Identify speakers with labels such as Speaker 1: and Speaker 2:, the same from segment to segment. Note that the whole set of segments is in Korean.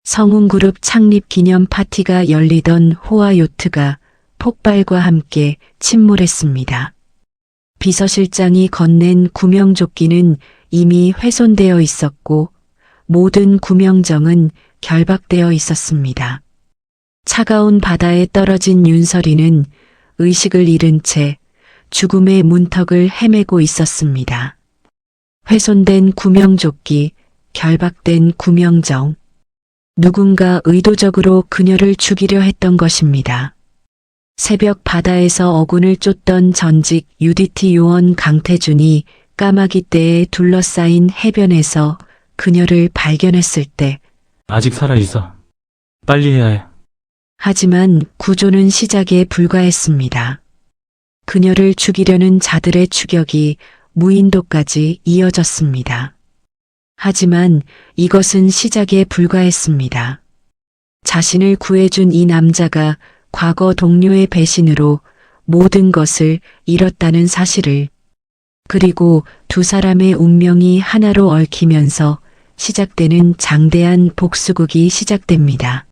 Speaker 1: 성운그룹 창립 기념 파티가 열리던 호화 요트가 폭발과 함께 침몰했습니다. 비서실장이 건넨 구명조끼는 이미 훼손되어 있었고 모든 구명정은 결박되어 있었습니다. 차가운 바다에 떨어진 윤설이는 의식을 잃은 채 죽음의 문턱을 헤매고 있었습니다. 훼손된 구명조끼, 결박된 구명정. 누군가 의도적으로 그녀를 죽이려 했던 것입니다. 새벽 바다에서 어군을 쫓던 전직 UDT 요원 강태준이 까마귀 떼에 둘러싸인 해변에서 그녀를 발견했을 때
Speaker 2: 아직 살아있어. 빨리 해야 해.
Speaker 1: 하지만 구조는 시작에 불과했습니다. 그녀를 죽이려는 자들의 추격이 무인도까지 이어졌습니다. 하지만 이것은 시작에 불과했습니다. 자신을 구해준 이 남자가 과거 동료의 배신으로 모든 것을 잃었다는 사실을, 그리고 두 사람의 운명이 하나로 얽히면서 시작되는 장대한 복수극이 시작됩니다.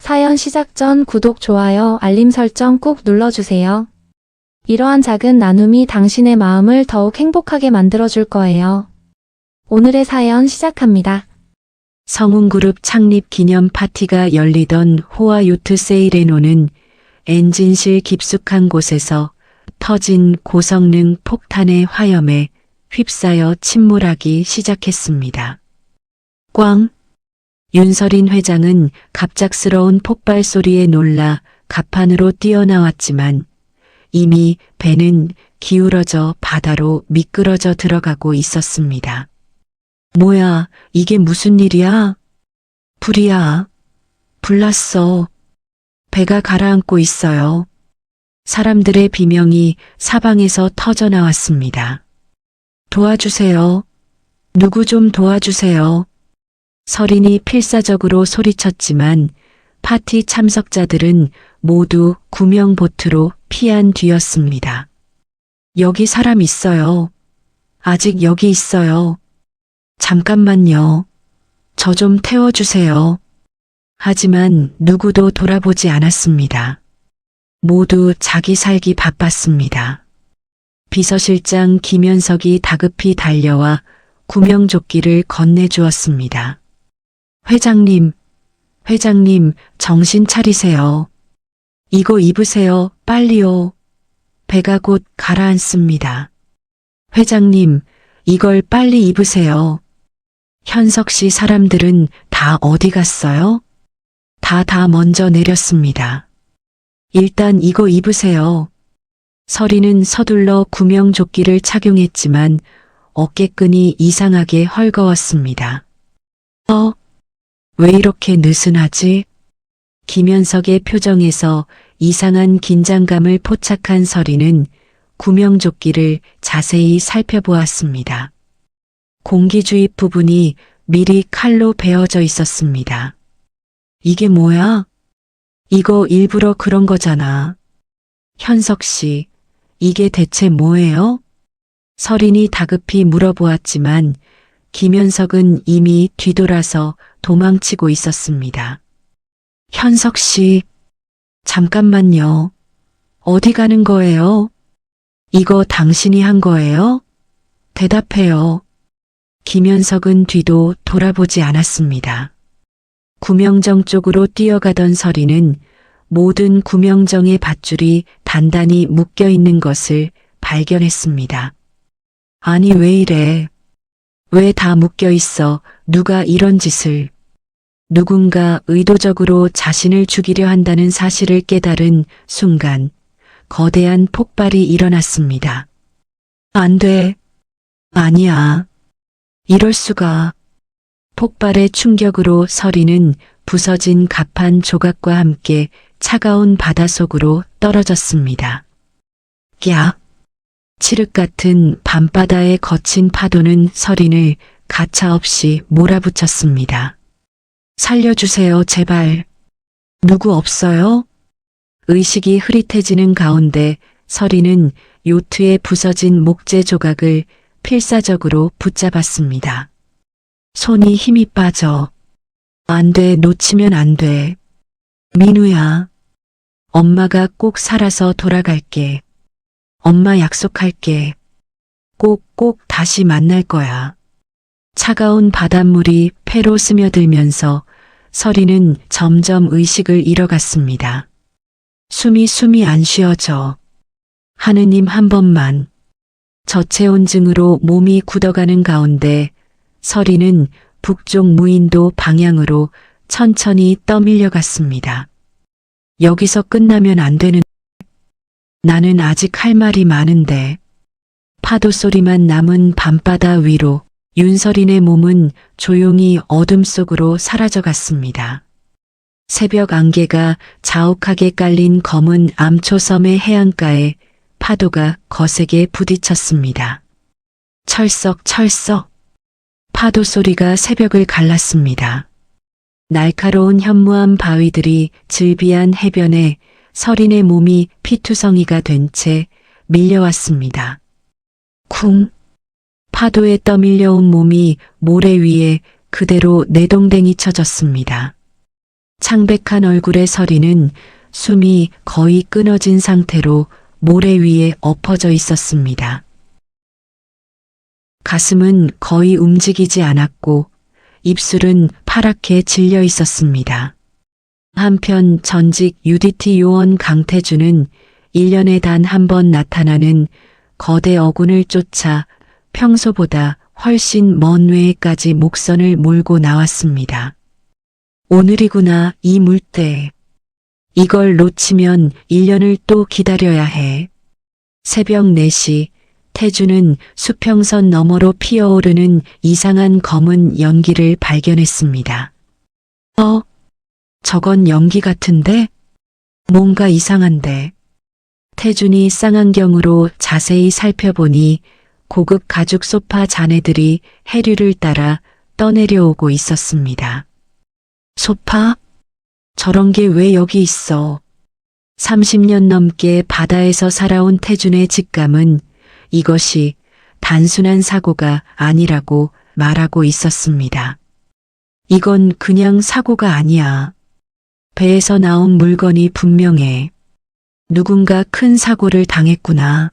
Speaker 3: 사연 시작 전 구독, 좋아요, 알림 설정 꾹 눌러주세요. 이러한 작은 나눔이 당신의 마음을 더욱 행복하게 만들어줄 거예요. 오늘의 사연 시작합니다.
Speaker 1: 성운그룹 창립 기념 파티가 열리던 호화 요트 세이레노는 엔진실 깊숙한 곳에서 터진 고성능 폭탄의 화염에 휩싸여 침몰하기 시작했습니다. 꽝! 윤설인 회장은 갑작스러운 폭발 소리에 놀라 갑판으로 뛰어나왔지만 이미 배는 기울어져 바다로 미끄러져 들어가고 있었습니다. 뭐야, 이게 무슨 일이야? 불이야. 불났어. 배가 가라앉고 있어요. 사람들의 비명이 사방에서 터져 나왔습니다. 도와주세요. 누구 좀 도와주세요. 설인이 필사적으로 소리쳤지만 파티 참석자들은 모두 구명보트로 피한 뒤였습니다. 여기 사람 있어요. 아직 여기 있어요. 잠깐만요. 저 좀 태워주세요. 하지만 누구도 돌아보지 않았습니다. 모두 자기 살기 바빴습니다. 비서실장 김현석이 다급히 달려와 구명조끼를 건네주었습니다. 회장님, 정신 차리세요. 이거 입으세요, 빨리요. 배가 곧 가라앉습니다. 회장님, 이걸 빨리 입으세요. 현석 씨 사람들은 다 어디 갔어요? 다 먼저 내렸습니다. 일단 이거 입으세요. 설이는 서둘러 구명조끼를 착용했지만 어깨끈이 이상하게 헐거웠습니다. 왜 이렇게 느슨하지? 김현석의 표정에서 이상한 긴장감을 포착한 설이는 구명조끼를 자세히 살펴보았습니다. 공기주입 부분이 미리 칼로 베어져 있었습니다. 이게 뭐야? 이거 일부러 그런 거잖아. 현석 씨, 이게 대체 뭐예요? 설인이 다급히 물어보았지만 김현석은 이미 뒤돌아서 도망치고 있었습니다. 현석 씨, 잠깐만요. 어디 가는 거예요? 이거 당신이 한 거예요? 대답해요. 김현석은 뒤도 돌아보지 않았습니다. 구명정 쪽으로 뛰어가던 설이는 모든 구명정의 밧줄이 단단히 묶여 있는 것을 발견했습니다. 아니 왜 이래? 왜 다 묶여 있어? 누가 이런 짓을? 누군가 의도적으로 자신을 죽이려 한다는 사실을 깨달은 순간 거대한 폭발이 일어났습니다. 안 돼. 아니야. 이럴 수가. 폭발의 충격으로 설이는 부서진 갑판 조각과 함께 차가운 바닷속으로 떨어졌습니다. 야! 칠흑 같은 밤바다의 거친 파도는 설인을 가차없이 몰아붙였습니다. 살려주세요, 제발. 누구 없어요? 의식이 흐릿해지는 가운데 설이는 요트의 부서진 목재 조각을 필사적으로 붙잡았습니다. 손이 힘이 빠져. 안 돼, 놓치면 안 돼. 민우야, 엄마가 꼭 살아서 돌아갈게. 엄마 약속할게. 꼭 다시 만날 거야. 차가운 바닷물이 폐로 스며들면서 서리는 점점 의식을 잃어갔습니다. 숨이 안 쉬어져. 하느님 한 번만. 저체온증으로 몸이 굳어가는 가운데 서리는 북쪽 무인도 방향으로 천천히 떠밀려 갔습니다. 여기서 끝나면 안 되는. 나는 아직 할 말이 많은데. 파도 소리만 남은 밤바다 위로 윤서린의 몸은 조용히 어둠 속으로 사라져 갔습니다. 새벽 안개가 자욱하게 깔린 검은 암초섬의 해안가에 파도가 거세게 부딪혔습니다. 철썩 파도 소리가 새벽을 갈랐습니다. 날카로운 현무암 바위들이 즐비한 해변에 서린의 몸이 피투성이가 된 채 밀려왔습니다. 쿵! 파도에 떠밀려온 몸이 모래 위에 그대로 내동댕이 쳐졌습니다. 창백한 얼굴의 서리는 숨이 거의 끊어진 상태로 모래 위에 엎어져 있었습니다. 가슴은 거의 움직이지 않았고 입술은 파랗게 질려 있었습니다. 한편 전직 UDT 요원 강태주는 1년에 단 한 번 나타나는 거대 어군을 쫓아 평소보다 훨씬 먼 외에까지 목선을 몰고 나왔습니다. 오늘이구나, 이 물때. 이걸 놓치면 1년을 또 기다려야 해. 새벽 4시 태주는 수평선 너머로 피어오르는 이상한 검은 연기를 발견했습니다. 저건 연기 같은데? 뭔가 이상한데. 태준이 쌍안경으로 자세히 살펴보니 고급 가죽 소파 잔해들이 해류를 따라 떠내려오고 있었습니다. 소파? 저런 게 왜 여기 있어? 30년 넘게 바다에서 살아온 태준의 직감은 이것이 단순한 사고가 아니라고 말하고 있었습니다. 이건 그냥 사고가 아니야. 배에서 나온 물건이 분명해. 누군가 큰 사고를 당했구나.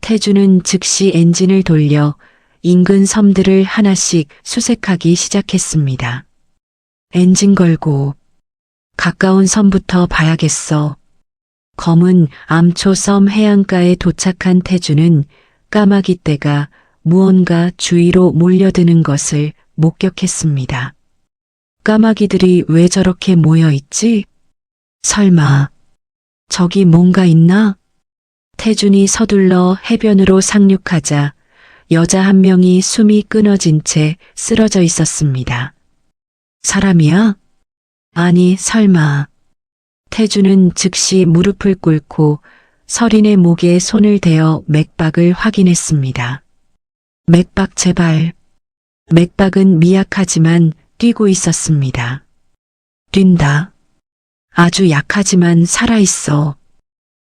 Speaker 1: 태주는 즉시 엔진을 돌려 인근 섬들을 하나씩 수색하기 시작했습니다. 엔진 걸고 가까운 섬부터 봐야겠어. 검은 암초섬 해안가에 도착한 태주는 까마귀 떼가 무언가 주위로 몰려드는 것을 목격했습니다. 까마귀들이 왜 저렇게 모여 있지? 설마 저기 뭔가 있나? 태준이 서둘러 해변으로 상륙하자 여자 한 명이 숨이 끊어진 채 쓰러져 있었습니다. 사람이야? 아니, 설마. 태준은 즉시 무릎을 꿇고 서린의 목에 손을 대어 맥박을 확인했습니다. 맥박 제발. 맥박은 미약하지만 뛰고 있었습니다. 뛴다. 아주 약하지만 살아있어.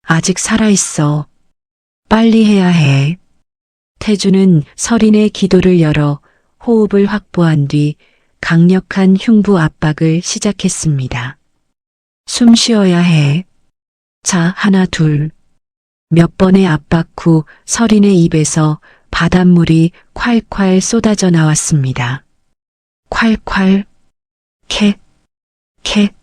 Speaker 1: 아직 살아있어. 빨리 해야 해. 태주는 서린의 기도를 열어 호흡을 확보한 뒤 강력한 흉부 압박을 시작했습니다. 숨 쉬어야 해. 자, 하나, 둘. 몇 번의 압박 후 서린의 입에서 바닷물이 콸콸 쏟아져 나왔습니다. 콸콸, 캣.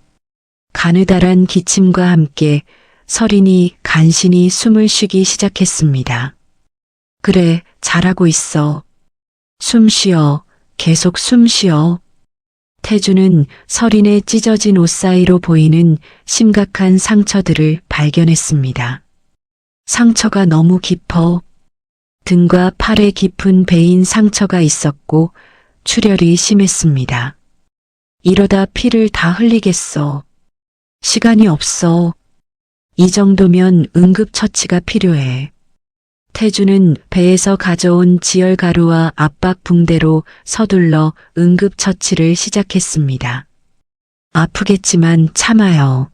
Speaker 1: 가느다란 기침과 함께 서린이 간신히 숨을 쉬기 시작했습니다. 그래, 잘하고 있어. 숨 쉬어, 계속 숨 쉬어. 태주는 서린의 찢어진 옷 사이로 보이는 심각한 상처들을 발견했습니다. 상처가 너무 깊어. 등과 팔에 깊은 베인 상처가 있었고 출혈이 심했습니다. 이러다 피를 다 흘리겠어. 시간이 없어. 이 정도면 응급처치가 필요해. 태주는 배에서 가져온 지혈가루와 압박 붕대로 서둘러 응급처치를 시작했습니다. 아프겠지만 참아요.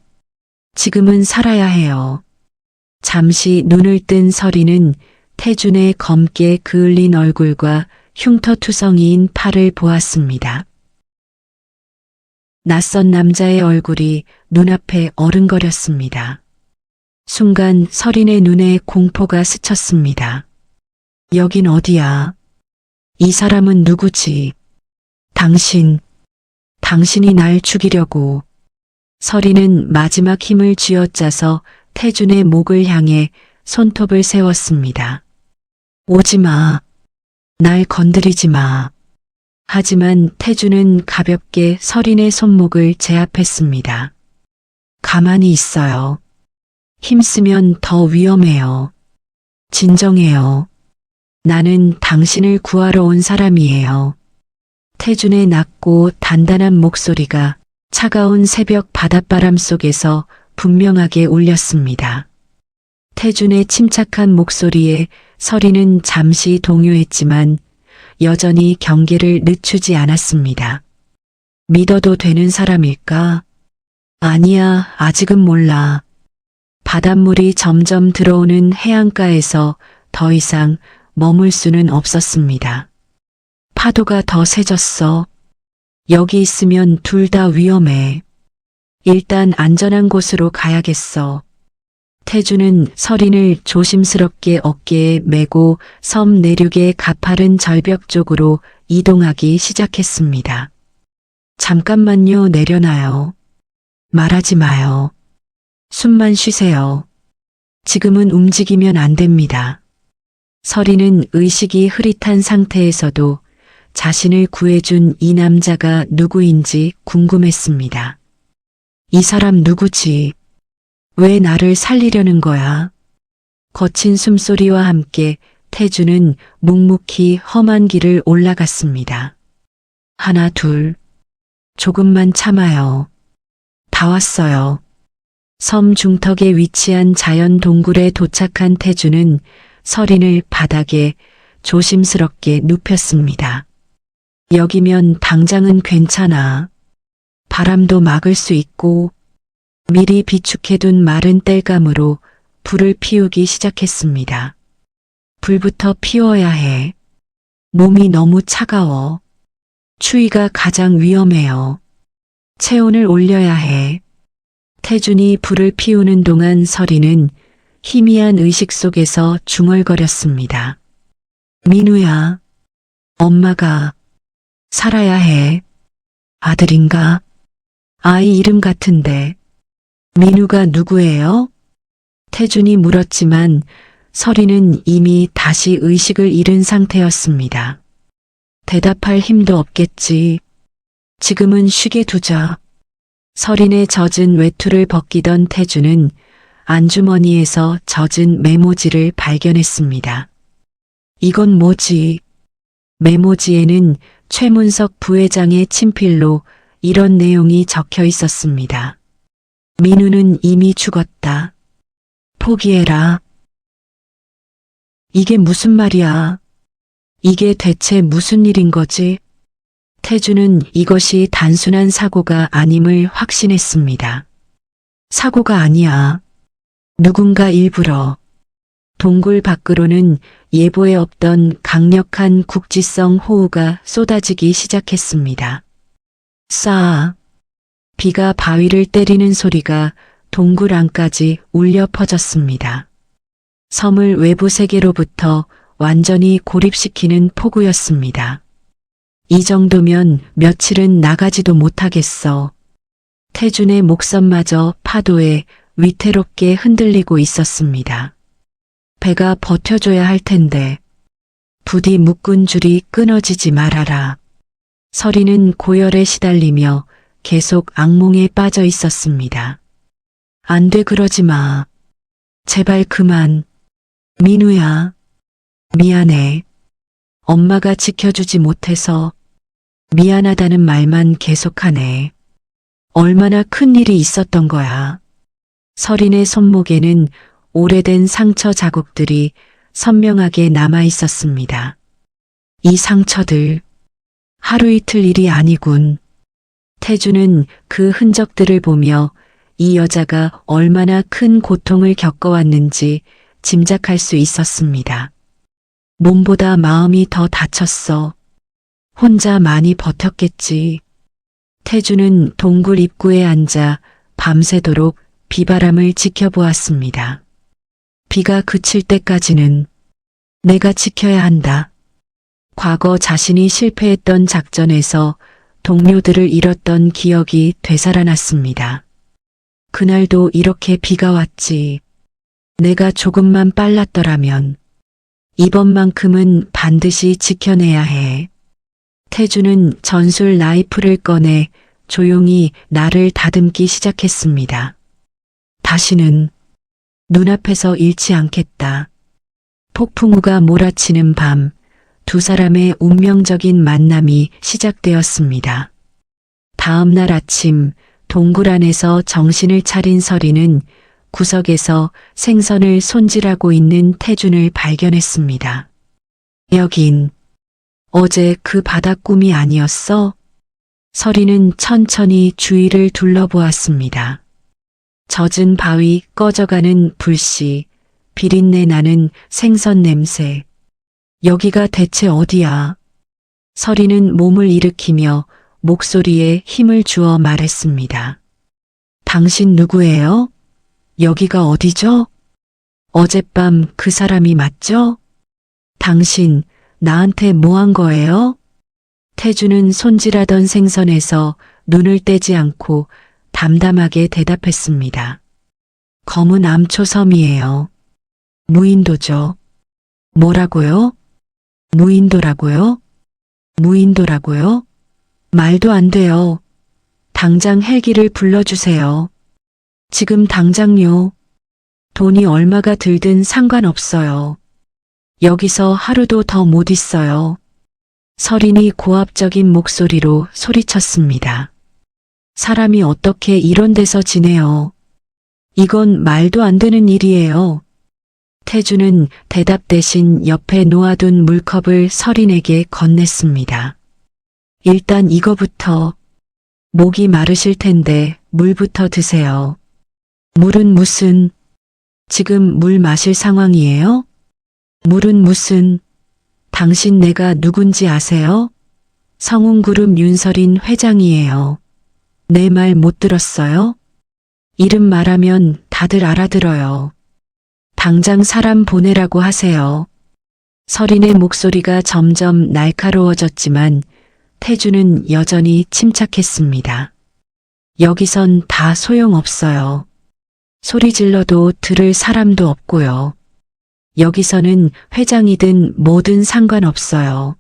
Speaker 1: 지금은 살아야 해요. 잠시 눈을 뜬 서리는 태준의 검게 그을린 얼굴과 흉터투성이인 팔을 보았습니다. 낯선 남자의 얼굴이 눈앞에 어른거렸습니다. 순간 서린의 눈에 공포가 스쳤습니다. 여긴 어디야? 이 사람은 누구지? 당신이 날 죽이려고. 서린은 마지막 힘을 쥐어짜서 태준의 목을 향해 손톱을 세웠습니다. 오지 마. 날 건드리지 마. 하지만 태준은 가볍게 서린의 손목을 제압했습니다. 가만히 있어요. 힘쓰면 더 위험해요. 진정해요. 나는 당신을 구하러 온 사람이에요. 태준의 낮고 단단한 목소리가 차가운 새벽 바닷바람 속에서 분명하게 울렸습니다. 태준의 침착한 목소리에 서린은 잠시 동요했지만 여전히 경계를 늦추지 않았습니다. 믿어도 되는 사람일까? 아니야, 아직은 몰라. 바닷물이 점점 들어오는 해안가에서 더 이상 머물 수는 없었습니다. 파도가 더 세졌어. 여기 있으면 둘 다 위험해. 일단 안전한 곳으로 가야겠어. 태준은 서린을 조심스럽게 어깨에 메고 섬 내륙의 가파른 절벽 쪽으로 이동하기 시작했습니다. 잠깐만요, 내려놔요. 말하지 마요. 숨만 쉬세요. 지금은 움직이면 안 됩니다. 서린은 의식이 흐릿한 상태에서도 자신을 구해준 이 남자가 누구인지 궁금했습니다. 이 사람 누구지? 왜 나를 살리려는 거야? 거친 숨소리와 함께 태준은 묵묵히 험한 길을 올라갔습니다. 하나, 둘. 조금만 참아요. 다 왔어요. 섬 중턱에 위치한 자연 동굴에 도착한 태준은 서린을 바닥에 조심스럽게 눕혔습니다. 여기면 당장은 괜찮아. 바람도 막을 수 있고. 미리 비축해둔 마른 땔감으로 불을 피우기 시작했습니다. 불부터 피워야 해. 몸이 너무 차가워. 추위가 가장 위험해요. 체온을 올려야 해. 태준이 불을 피우는 동안 서린은 희미한 의식 속에서 중얼거렸습니다. 민우야, 엄마가 살아야 해. 아들인가? 아이 이름 같은데. 민우가 누구예요? 태준이 물었지만 서린은 이미 다시 의식을 잃은 상태였습니다. 대답할 힘도 없겠지. 지금은 쉬게 두자. 서린의 젖은 외투를 벗기던 태준은 안주머니에서 젖은 메모지를 발견했습니다. 이건 뭐지? 메모지에는 최문석 부회장의 친필로 이런 내용이 적혀 있었습니다. 민우는 이미 죽었다. 포기해라. 이게 무슨 말이야? 이게 대체 무슨 일인 거지? 태준은 이것이 단순한 사고가 아님을 확신했습니다. 사고가 아니야. 누군가 일부러. 동굴 밖으로는 예보에 없던 강력한 국지성 호우가 쏟아지기 시작했습니다. 싸. 비가 바위를 때리는 소리가 동굴 안까지 울려 퍼졌습니다. 섬을 외부 세계로부터 완전히 고립시키는 폭우였습니다. 이 정도면 며칠은 나가지도 못하겠어. 태준의 목선마저 파도에 위태롭게 흔들리고 있었습니다. 배가 버텨줘야 할 텐데. 부디 묶은 줄이 끊어지지 말아라. 서린은 고열에 시달리며 계속 악몽에 빠져 있었습니다. 안 돼, 그러지 마. 제발 그만. 민우야. 미안해. 엄마가 지켜주지 못해서 미안하다는 말만 계속하네. 얼마나 큰 일이 있었던 거야. 서린의 손목에는 오래된 상처 자국들이 선명하게 남아 있었습니다. 이 상처들, 하루 이틀 일이 아니군. 태준은 그 흔적들을 보며 이 여자가 얼마나 큰 고통을 겪어왔는지 짐작할 수 있었습니다. 몸보다 마음이 더 다쳤어. 혼자 많이 버텼겠지. 태주는 동굴 입구에 앉아 밤새도록 비바람을 지켜보았습니다. 비가 그칠 때까지는 내가 지켜야 한다. 과거 자신이 실패했던 작전에서 동료들을 잃었던 기억이 되살아났습니다. 그날도 이렇게 비가 왔지. 내가 조금만 빨랐더라면 이번만큼은 반드시 지켜내야 해. 태주는 전술 라이플을 꺼내 조용히 나를 다듬기 시작했습니다. 다시는 눈앞에서 잃지 않겠다. 폭풍우가 몰아치는 밤, 두 사람의 운명적인 만남이 시작되었습니다. 다음 날 아침 동굴 안에서 정신을 차린 서리는 구석에서 생선을 손질하고 있는 태준을 발견했습니다. 여긴 어제 그 바닷꿈이 아니었어? 서리는 천천히 주위를 둘러보았습니다. 젖은 바위, 꺼져가는 불씨, 비린내 나는 생선 냄새. 여기가 대체 어디야? 서리는 몸을 일으키며 목소리에 힘을 주어 말했습니다. 당신 누구예요? 여기가 어디죠? 어젯밤 그 사람이 맞죠? 당신 나한테 뭐 한 거예요? 태주는 손질하던 생선에서 눈을 떼지 않고 담담하게 대답했습니다. 검은 암초섬이에요. 무인도죠. 뭐라고요? 무인도라고요? 무인도라고요? 말도 안 돼요. 당장 헬기를 불러주세요. 지금 당장요. 돈이 얼마가 들든 상관없어요. 여기서 하루도 더 못 있어요. 서린이 고압적인 목소리로 소리쳤습니다. 사람이 어떻게 이런 데서 지내요? 이건 말도 안 되는 일이에요. 태주는 대답 대신 옆에 놓아둔 물컵을 서린에게 건넸습니다. 일단 이거부터. 목이 마르실 텐데 물부터 드세요. 물은 무슨? 지금 물 마실 상황이에요? 물은 무슨? 당신 내가 누군지 아세요? 성운그룹 윤서린 회장이에요. 내 말 못 들었어요? 이름 말하면 다들 알아들어요. 당장 사람 보내라고 하세요. 서린의 목소리가 점점 날카로워졌지만 태주는 여전히 침착했습니다. 여기선 다 소용없어요. 소리 질러도 들을 사람도 없고요. 여기서는 회장이든 뭐든 상관없어요.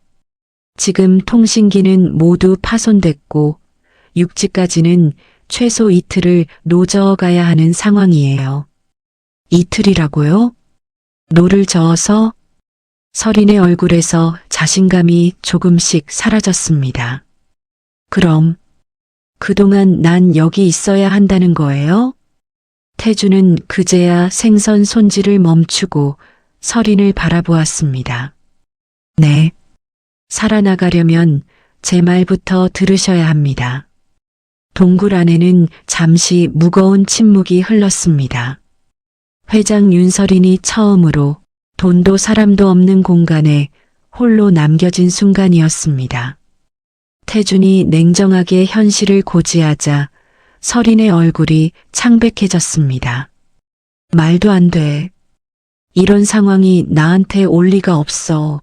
Speaker 1: 지금 통신기는 모두 파손됐고 육지까지는 최소 이틀을 노저어 가야 하는 상황이에요. 이틀이라고요? 노를 저어서? 서린의 얼굴에서 자신감이 조금씩 사라졌습니다. 그럼 그동안 난 여기 있어야 한다는 거예요? 태주는 그제야 생선 손질을 멈추고 서린을 바라보았습니다. 네. 살아나가려면 제 말부터 들으셔야 합니다. 동굴 안에는 잠시 무거운 침묵이 흘렀습니다. 회장 윤서린이 처음으로 돈도 사람도 없는 공간에 홀로 남겨진 순간이었습니다. 태준이 냉정하게 현실을 고지하자 서린의 얼굴이 창백해졌습니다. 말도 안 돼. 이런 상황이 나한테 올 리가 없어.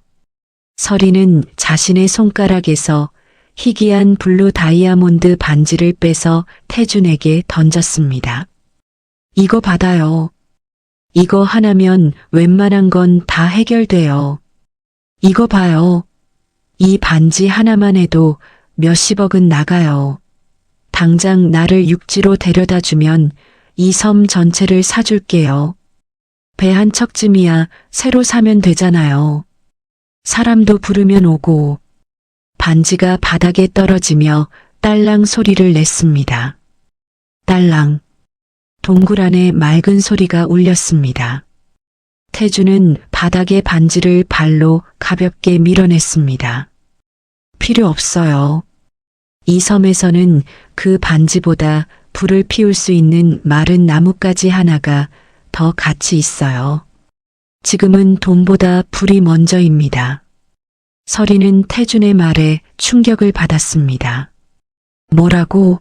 Speaker 1: 서린은 자신의 손가락에서 희귀한 블루 다이아몬드 반지를 빼서 태준에게 던졌습니다. 이거 받아요. 이거 하나면 웬만한 건 다 해결돼요. 이거 봐요. 이 반지 하나만 해도 몇십억은 나가요. 당장 나를 육지로 데려다 주면 이 섬 전체를 사줄게요. 배 한 척쯤이야 새로 사면 되잖아요. 사람도 부르면 오고. 반지가 바닥에 떨어지며 딸랑 소리를 냈습니다. 딸랑. 동굴 안에 맑은 소리가 울렸습니다. 태주는 바닥에 반지를 발로 가볍게 밀어냈습니다. 필요 없어요. 이 섬에서는 그 반지보다 불을 피울 수 있는 마른 나뭇가지 하나가 더 가치 있어요. 지금은 돈보다 불이 먼저입니다. 서리는 태준의 말에 충격을 받았습니다. 뭐라고?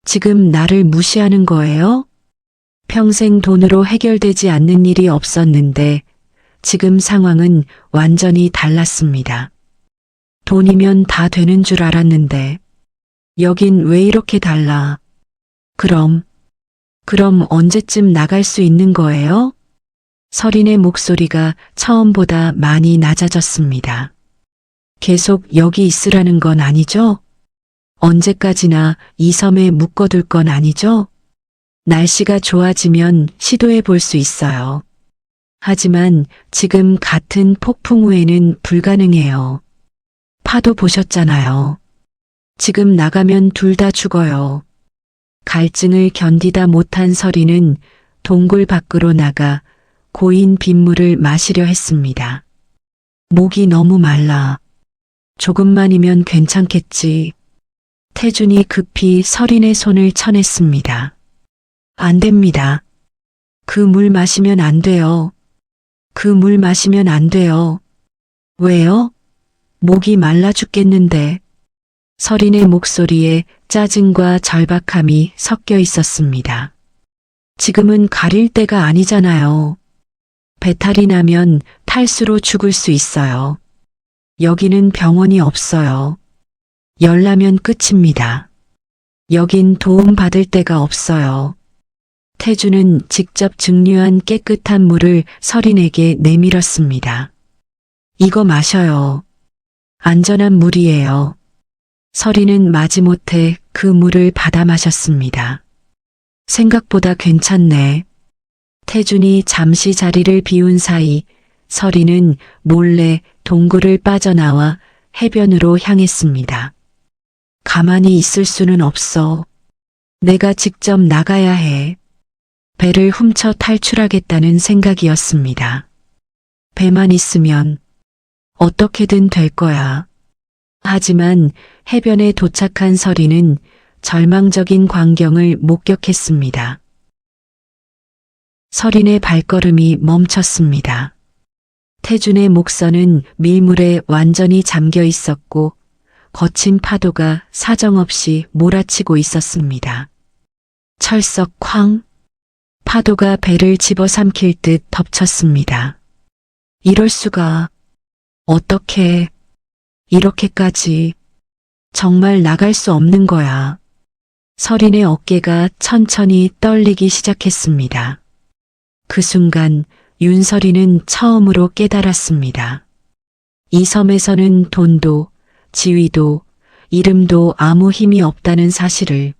Speaker 1: 지금 나를 무시하는 거예요? 평생 돈으로 해결되지 않는 일이 없었는데 지금 상황은 완전히 달랐습니다. 돈이면 다 되는 줄 알았는데 여긴 왜 이렇게 달라? 그럼 언제쯤 나갈 수 있는 거예요? 설인의 목소리가 처음보다 많이 낮아졌습니다. 계속 여기 있으라는 건 아니죠? 언제까지나 이 섬에 묶어둘 건 아니죠? 날씨가 좋아지면 시도해 볼 수 있어요. 하지만 지금 같은 폭풍 후에는 불가능해요. 파도 보셨잖아요. 지금 나가면 둘 다 죽어요. 갈증을 견디다 못한 설이는 동굴 밖으로 나가 고인 빗물을 마시려 했습니다. 목이 너무 말라. 조금만이면 괜찮겠지. 태준이 급히 설인의 손을 쳐냈습니다. 안 됩니다. 그 물 마시면 안 돼요. 그 물 마시면 안 돼요. 왜요? 목이 말라 죽겠는데. 설인의 목소리에 짜증과 절박함이 섞여 있었습니다. 지금은 가릴 때가 아니잖아요. 배탈이 나면 탈수로 죽을 수 있어요. 여기는 병원이 없어요. 열나면 끝입니다. 여긴 도움 받을 데가 없어요. 태주는 직접 증류한 깨끗한 물을 설인에게 내밀었습니다. 이거 마셔요. 안전한 물이에요. 설인은 마지못해 그 물을 받아 마셨습니다. 생각보다 괜찮네. 태준이 잠시 자리를 비운 사이 설인은 몰래 동굴을 빠져나와 해변으로 향했습니다. 가만히 있을 수는 없어. 내가 직접 나가야 해. 배를 훔쳐 탈출하겠다는 생각이었습니다. 배만 있으면 어떻게든 될 거야. 하지만 해변에 도착한 설이는 절망적인 광경을 목격했습니다. 설인의 발걸음이 멈췄습니다. 태준의 목선은 밀물에 완전히 잠겨 있었고 거친 파도가 사정없이 몰아치고 있었습니다. 철썩 쾅! 파도가 배를 집어삼킬 듯 덮쳤습니다. 이럴 수가. 어떻게 이렇게까지. 정말 나갈 수 없는 거야. 설인의 어깨가 천천히 떨리기 시작했습니다. 그 순간 윤설이는 처음으로 깨달았습니다. 이 섬에서는 돈도, 지위도, 이름도 아무 힘이 없다는 사실을.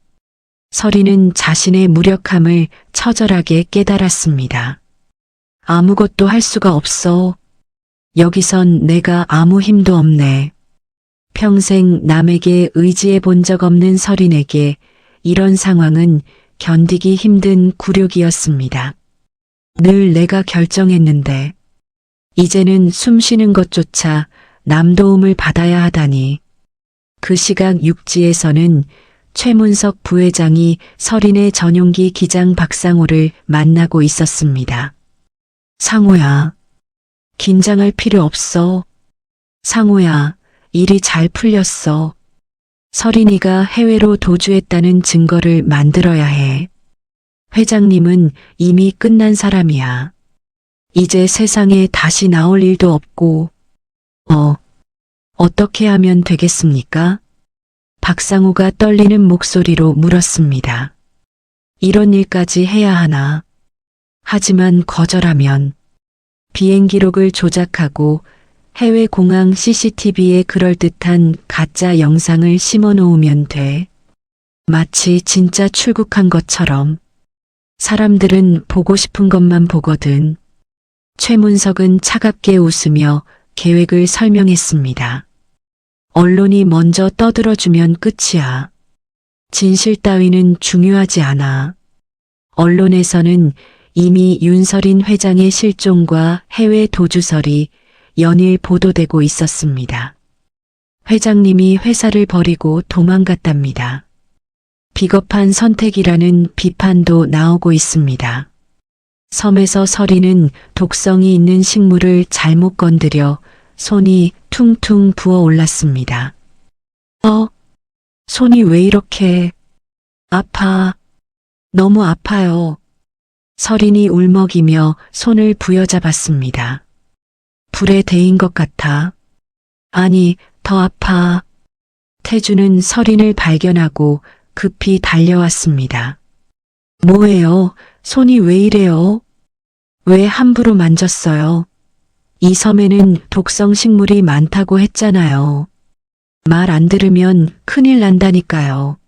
Speaker 1: 설이는 자신의 무력함을 처절하게 깨달았습니다. 아무것도 할 수가 없어. 여기선 내가 아무 힘도 없네. 평생 남에게 의지해 본 적 없는 설인에게 이런 상황은 견디기 힘든 굴욕이었습니다. 늘 내가 결정했는데 이제는 숨 쉬는 것조차 남 도움을 받아야 하다니. 그 시각 육지에서는 최문석 부회장이 설인의 전용기 기장 박상호를 만나고 있었습니다. 상호야, 긴장할 필요 없어. 상호야, 일이 잘 풀렸어. 설인이가 해외로 도주했다는 증거를 만들어야 해. 회장님은 이미 끝난 사람이야. 이제 세상에 다시 나올 일도 없고. 어떻게 하면 되겠습니까? 박상우가 떨리는 목소리로 물었습니다. 이런 일까지 해야 하나? 하지만 거절하면 비행 기록을 조작하고 해외 공항 CCTV에 그럴듯한 가짜 영상을 심어 놓으면 돼. 마치 진짜 출국한 것처럼. 사람들은 보고 싶은 것만 보거든. 최문석은 차갑게 웃으며 계획을 설명했습니다. 언론이 먼저 떠들어주면 끝이야. 진실 따위는 중요하지 않아. 언론에서는 이미 윤설인 회장의 실종과 해외 도주설이 연일 보도되고 있었습니다. 회장님이 회사를 버리고 도망갔답니다. 비겁한 선택이라는 비판도 나오고 있습니다. 섬에서 설이는 독성이 있는 식물을 잘못 건드려 손이 퉁퉁 부어 올랐습니다. 손이 왜 이렇게 아파? 너무 아파요. 서린이 울먹이며 손을 부여잡았습니다. 불에 데인 것 같아. 아니, 더 아파. 태주는 서린을 발견하고 급히 달려왔습니다. 뭐예요? 손이 왜 이래요? 왜 함부로 만졌어요? 이 섬에는 독성 식물이 많다고 했잖아요. 말 안 들으면 큰일 난다니까요.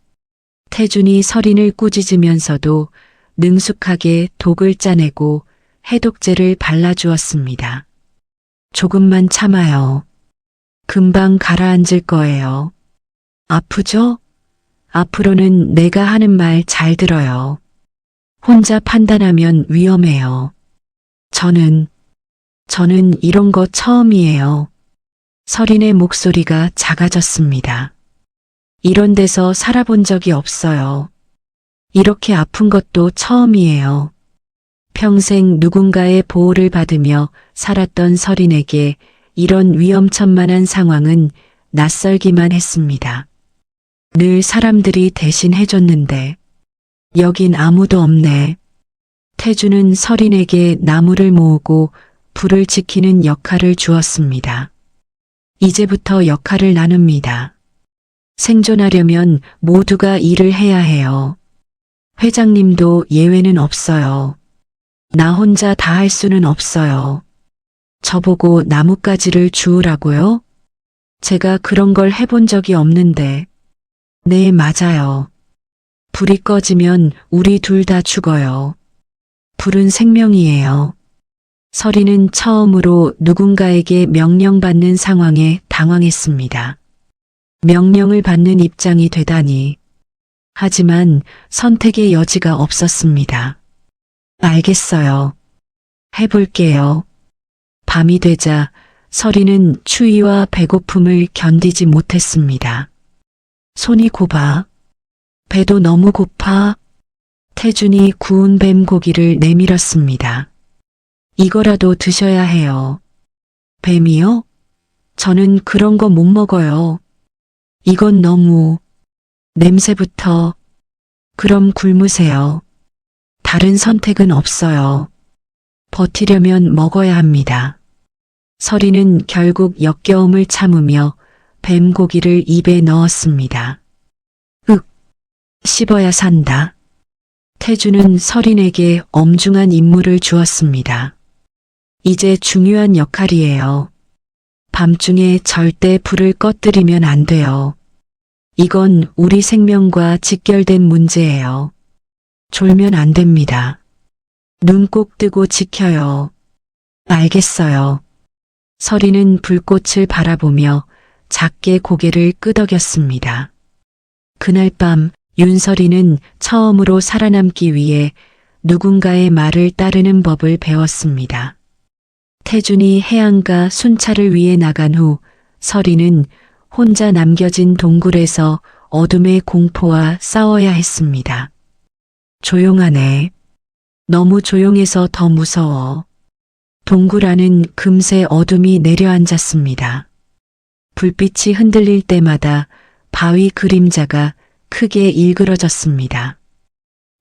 Speaker 1: 태준이 서린을 꾸짖으면서도 능숙하게 독을 짜내고 해독제를 발라주었습니다. 조금만 참아요. 금방 가라앉을 거예요. 아프죠? 앞으로는 내가 하는 말 잘 들어요. 혼자 판단하면 위험해요. 저는 이런 거 처음이에요. 서린의 목소리가 작아졌습니다. 이런 데서 살아본 적이 없어요. 이렇게 아픈 것도 처음이에요. 평생 누군가의 보호를 받으며 살았던 서린에게 이런 위험천만한 상황은 낯설기만 했습니다. 늘 사람들이 대신 해줬는데 여긴 아무도 없네. 태주는 서린에게 나무를 모으고 불을 지키는 역할을 주었습니다. 이제부터 역할을 나눕니다. 생존하려면 모두가 일을 해야 해요. 회장님도 예외는 없어요. 나 혼자 다 할 수는 없어요. 저보고 나뭇가지를 주우라고요? 제가 그런 걸 해본 적이 없는데. 네, 맞아요. 불이 꺼지면 우리 둘 다 죽어요. 불은 생명이에요. 서린은 처음으로 누군가에게 명령받는 상황에 당황했습니다. 명령을 받는 입장이 되다니. 하지만 선택의 여지가 없었습니다. 알겠어요. 해볼게요. 밤이 되자 서린은 추위와 배고픔을 견디지 못했습니다. 손이 곱아. 배도 너무 고파. 태준이 구운 뱀 고기를 내밀었습니다. 이거라도 드셔야 해요. 뱀이요? 저는 그런 거 못 먹어요. 이건 너무... 냄새부터... 그럼 굶으세요. 다른 선택은 없어요. 버티려면 먹어야 합니다. 서린은 결국 역겨움을 참으며 뱀 고기를 입에 넣었습니다. 씹어야 산다. 태주는 서린에게 엄중한 임무를 주었습니다. 이제 중요한 역할이에요. 밤중에 절대 불을 꺼뜨리면 안 돼요. 이건 우리 생명과 직결된 문제예요. 졸면 안 됩니다. 눈 꼭 뜨고 지켜요. 알겠어요. 서린은 불꽃을 바라보며 작게 고개를 끄덕였습니다. 그날 밤 윤서린은 처음으로 살아남기 위해 누군가의 말을 따르는 법을 배웠습니다. 태준이 해안가 순찰을 위해 나간 후 서린은 혼자 남겨진 동굴에서 어둠의 공포와 싸워야 했습니다. 조용하네. 너무 조용해서 더 무서워. 동굴 안은 금세 어둠이 내려앉았습니다. 불빛이 흔들릴 때마다 바위 그림자가 크게 일그러졌습니다.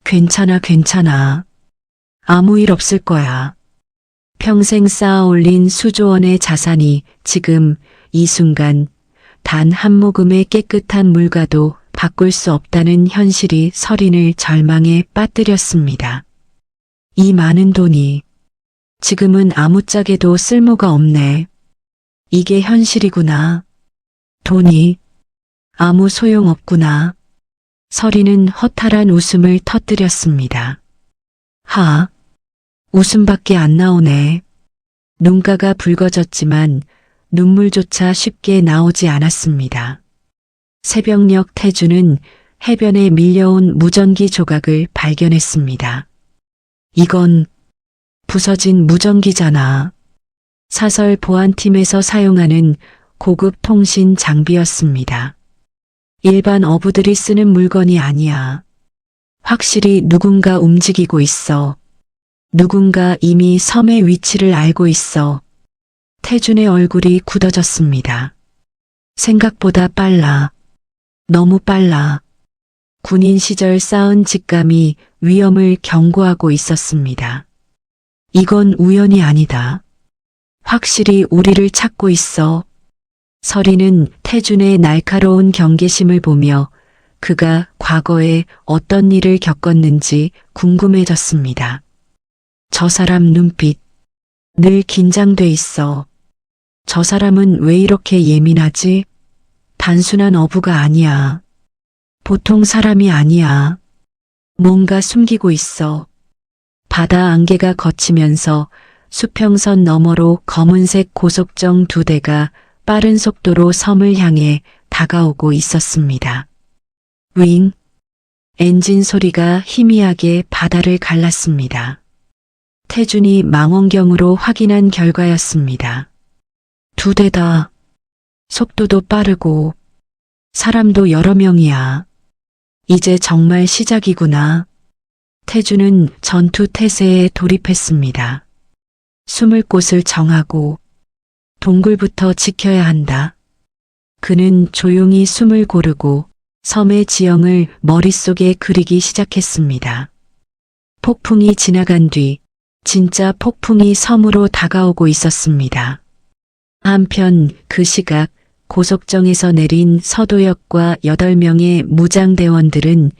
Speaker 1: 괜찮아, 괜찮아. 아무 일 없을 거야. 평생 쌓아 올린 수조원의 자산이 지금 이 순간 단 한 모금의 깨끗한 물과도 바꿀 수 없다는 현실이 서린을 절망에 빠뜨렸습니다. 이 많은 돈이 지금은 아무짝에도 쓸모가 없네. 이게 현실이구나. 돈이 아무 소용없구나. 서린은 허탈한 웃음을 터뜨렸습니다. 웃음밖에 안 나오네. 눈가가 붉어졌지만 눈물조차 쉽게 나오지 않았습니다. 새벽녘 태주는 해변에 밀려온 무전기 조각을 발견했습니다. 이건 부서진 무전기잖아. 사설 보안팀에서 사용하는 고급 통신 장비였습니다. 일반 어부들이 쓰는 물건이 아니야. 확실히 누군가 움직이고 있어. 누군가 이미 섬의 위치를 알고 있어. 태준의 얼굴이 굳어졌습니다. 생각보다 빨라. 너무 빨라. 군인 시절 쌓은 직감이 위험을 경고하고 있었습니다. 이건 우연이 아니다. 확실히 우리를 찾고 있어. 서리는 태준의 날카로운 경계심을 보며 그가 과거에 어떤 일을 겪었는지 궁금해졌습니다. 저 사람 눈빛, 늘 긴장돼 있어. 저 사람은 왜 이렇게 예민하지? 단순한 어부가 아니야. 보통 사람이 아니야. 뭔가 숨기고 있어. 바다 안개가 걷히면서 수평선 너머로 검은색 고속정 2대가 빠른 속도로 섬을 향해 다가오고 있었습니다. 윙! 엔진 소리가 희미하게 바다를 갈랐습니다. 태준이 망원경으로 확인한 결과였습니다. 2대다. 속도도 빠르고 사람도 여러 명이야. 이제 정말 시작이구나. 태준은 전투 태세에 돌입했습니다. 숨을 곳을 정하고 동굴부터 지켜야 한다. 그는 조용히 숨을 고르고 섬의 지형을 머릿속에 그리기 시작했습니다. 폭풍이 지나간 뒤 진짜 폭풍이 섬으로 다가오고 있었습니다. 한편 그 시각 고속정에서 내린 서도역과 8명의 무장대원들은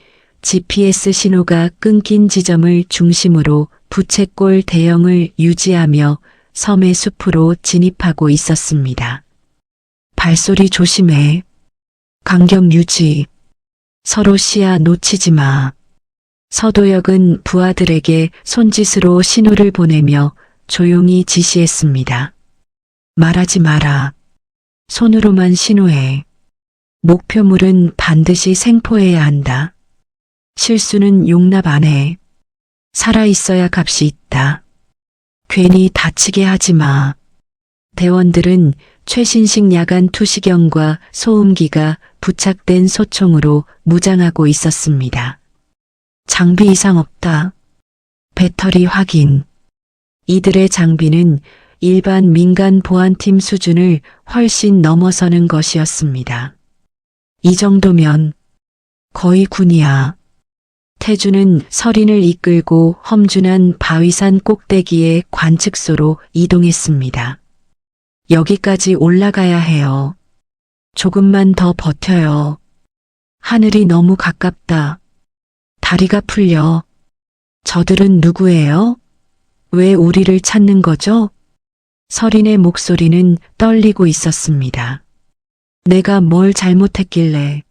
Speaker 1: GPS 신호가 끊긴 지점을 중심으로 부채꼴 대형을 유지하며 섬의 숲으로 진입하고 있었습니다. 발소리 조심해. 간격 유지. 서로 시야 놓치지 마. 서도역은 부하들에게 손짓으로 신호를 보내며 조용히 지시했습니다. 말하지 마라. 손으로만 신호해. 목표물은 반드시 생포해야 한다. 실수는 용납 안 해. 살아있어야 값이 있다. 괜히 다치게 하지 마. 대원들은 최신식 야간 투시경과 소음기가 부착된 소총으로 무장하고 있었습니다. 장비 이상 없다. 배터리 확인. 이들의 장비는 일반 민간 보안팀 수준을 훨씬 넘어서는 것이었습니다. 이 정도면 거의 군이야. 태준은 서린을 이끌고 험준한 바위산 꼭대기의 관측소로 이동했습니다. 여기까지 올라가야 해요. 조금만 더 버텨요. 하늘이 너무 가깝다. 다리가 풀려. 저들은 누구예요? 왜 우리를 찾는 거죠? 서린의 목소리는 떨리고 있었습니다. 내가 뭘 잘못했길래.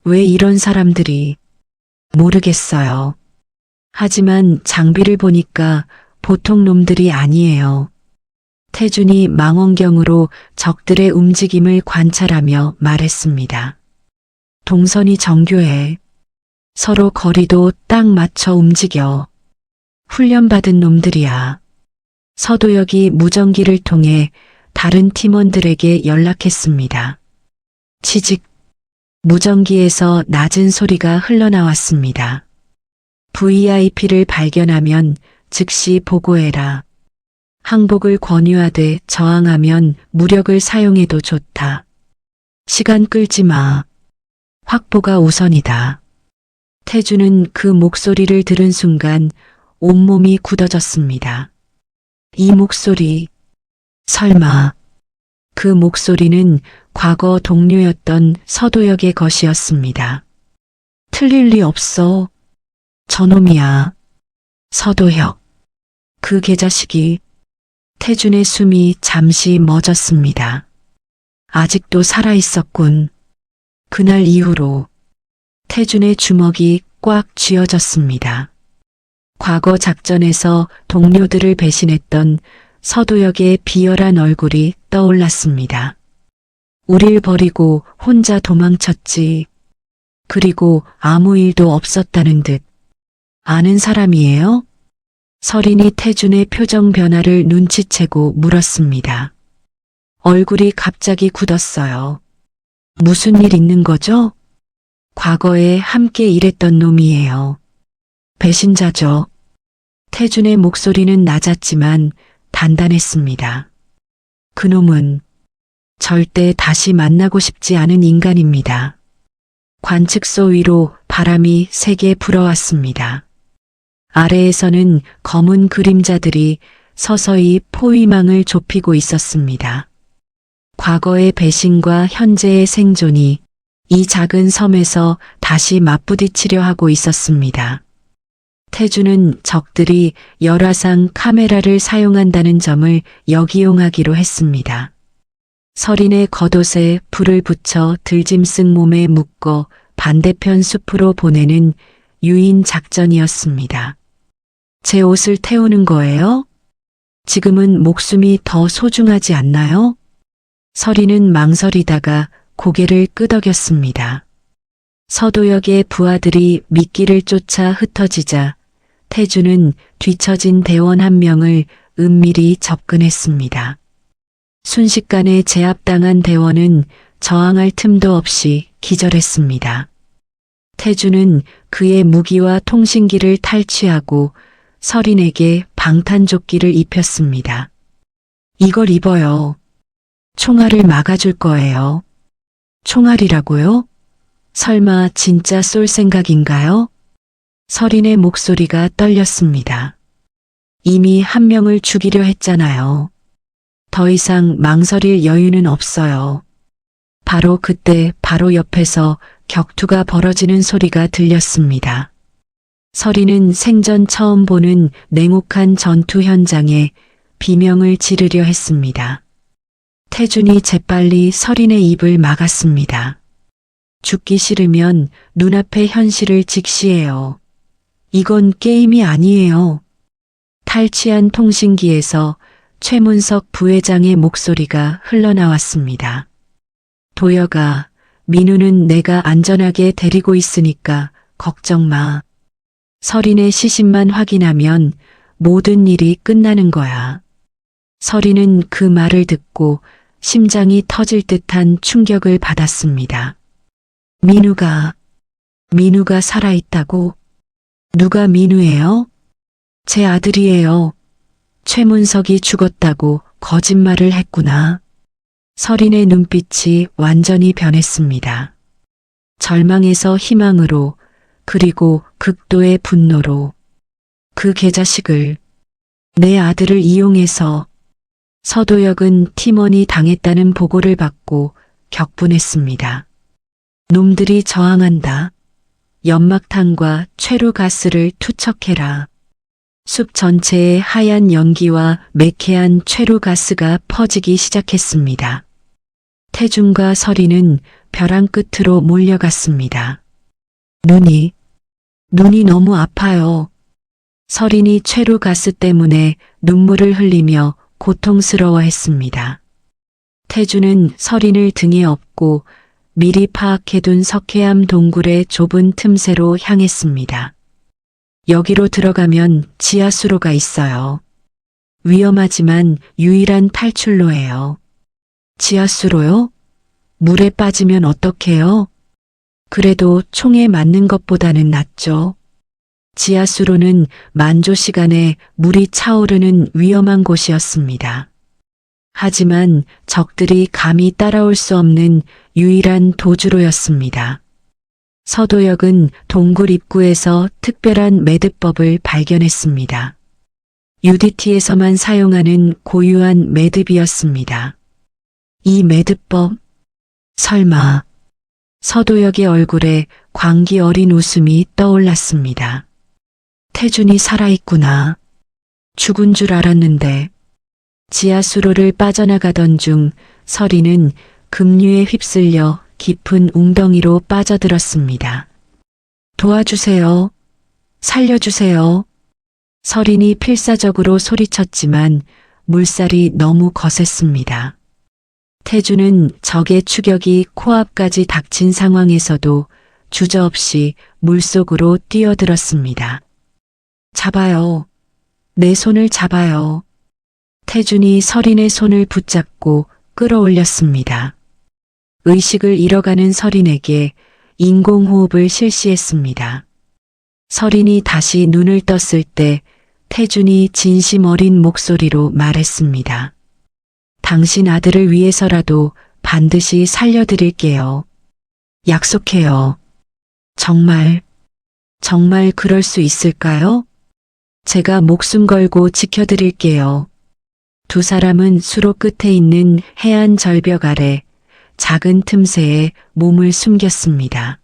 Speaker 1: 왜 이런 사람들이. 모르겠어요. 하지만 장비를 보니까 보통 놈들이 아니에요. 태준이 망원경으로 적들의 움직임을 관찰하며 말했습니다. 동선이 정교해. 서로 거리도 딱 맞춰 움직여. 훈련받은 놈들이야. 서도역이 무전기를 통해 다른 팀원들에게 연락했습니다. 치직. 무전기에서 낮은 소리가 흘러나왔습니다. VIP를 발견하면 즉시 보고해라. 항복을 권유하되 저항하면 무력을 사용해도 좋다. 시간 끌지 마. 확보가 우선이다. 태준은 그 목소리를 들은 순간 온몸이 굳어졌습니다. 이 목소리. 설마. 그 목소리는 과거 동료였던 서도역의 것이었습니다. 틀릴 리 없어. 저놈이야. 서도역. 그 개자식이. 태준의 숨이 잠시 멎었습니다. 아직도 살아있었군. 그날 이후로 태준의 주먹이 꽉 쥐어졌습니다. 과거 작전에서 동료들을 배신했던 서도역의 비열한 얼굴이 떠올랐습니다. 우릴 버리고 혼자 도망쳤지. 그리고 아무 일도 없었다는 듯. 아는 사람이에요? 서린이 태준의 표정 변화를 눈치채고 물었습니다. 얼굴이 갑자기 굳었어요. 무슨 일 있는 거죠? 과거에 함께 일했던 놈이에요. 배신자죠. 태준의 목소리는 낮았지만 단단했습니다. 그놈은 절대 다시 만나고 싶지 않은 인간입니다. 관측소 위로 바람이 세게 불어왔습니다. 아래에서는 검은 그림자들이 서서히 포위망을 좁히고 있었습니다. 과거의 배신과 현재의 생존이 이 작은 섬에서 다시 맞부딪히려 하고 있었습니다. 태주는 적들이 열화상 카메라를 사용한다는 점을 역이용하기로 했습니다. 서린의 겉옷에 불을 붙여 들짐승 몸에 묶어 반대편 숲으로 보내는 유인 작전이었습니다. 제 옷을 태우는 거예요? 지금은 목숨이 더 소중하지 않나요? 서린은 망설이다가 고개를 끄덕였습니다. 서도역의 부하들이 미끼를 쫓아 흩어지자 태주는 뒤처진 대원 한 명을 은밀히 접근했습니다. 순식간에 제압당한 대원은 저항할 틈도 없이 기절했습니다. 태주는 그의 무기와 통신기를 탈취하고 서린에게 방탄조끼를 입혔습니다. 이걸 입어요. 총알을 막아줄 거예요. 총알이라고요? 설마 진짜 쏠 생각인가요? 서린의 목소리가 떨렸습니다. 이미 한 명을 죽이려 했잖아요. 더 이상 망설일 여유는 없어요. 바로 그때 바로 옆에서 격투가 벌어지는 소리가 들렸습니다. 서린은 생전 처음 보는 냉혹한 전투 현장에 비명을 지르려 했습니다. 태준이 재빨리 서린의 입을 막았습니다. 죽기 싫으면 눈앞의 현실을 직시해요. 이건 게임이 아니에요. 탈취한 통신기에서 최문석 부회장의 목소리가 흘러나왔습니다. 도혁아, 민우는 내가 안전하게 데리고 있으니까 걱정 마. 서린의 시신만 확인하면 모든 일이 끝나는 거야. 서린은 그 말을 듣고 심장이 터질 듯한 충격을 받았습니다. 민우가 살아있다고? 누가 민우예요? 제 아들이에요. 최문석이 죽었다고 거짓말을 했구나. 서린의 눈빛이 완전히 변했습니다. 절망에서 희망으로 그리고 극도의 분노로 그 개자식을 내 아들을 이용해서 서도혁은 팀원이 당했다는 보고를 받고 격분했습니다. 놈들이 저항한다. 연막탄과 최루가스를 투척해라. 숲 전체에 하얀 연기와 매캐한 최루가스가 퍼지기 시작했습니다. 태준과 서린은 벼랑 끝으로 몰려갔습니다. 눈이 너무 아파요. 서린이 최루가스 때문에 눈물을 흘리며 고통스러워했습니다. 태준은 서린을 등에 업고 미리 파악해둔 석회암 동굴의 좁은 틈새로 향했습니다. 여기로 들어가면 지하수로가 있어요. 위험하지만 유일한 탈출로예요. 지하수로요? 물에 빠지면 어떡해요? 그래도 총에 맞는 것보다는 낫죠. 지하수로는 만조 시간에 물이 차오르는 위험한 곳이었습니다. 하지만 적들이 감히 따라올 수 없는 유일한 도주로였습니다. 서도혁은 동굴 입구에서 특별한 매듭법을 발견했습니다. UDT에서만 사용하는 고유한 매듭이었습니다. 이 매듭법, 설마. 서도혁의 얼굴에 광기 어린 웃음이 떠올랐습니다. 태준이 살아있구나. 죽은 줄 알았는데. 지하수로를 빠져나가던 중 서린은 급류에 휩쓸려 깊은 웅덩이로 빠져들었습니다. 도와주세요. 살려주세요. 서린이 필사적으로 소리쳤지만 물살이 너무 거셌습니다. 태준은 적의 추격이 코앞까지 닥친 상황에서도 주저없이 물속으로 뛰어들었습니다. 잡아요. 내 손을 잡아요. 태준이 서린의 손을 붙잡고 끌어올렸습니다. 의식을 잃어가는 서린에게 인공호흡을 실시했습니다. 서린이 다시 눈을 떴을 때 태준이 진심 어린 목소리로 말했습니다. 당신 아들을 위해서라도 반드시 살려드릴게요. 약속해요. 정말 그럴 수 있을까요? 제가 목숨 걸고 지켜드릴게요. 두 사람은 수로 끝에 있는 해안 절벽 아래 작은 틈새에 몸을 숨겼습니다.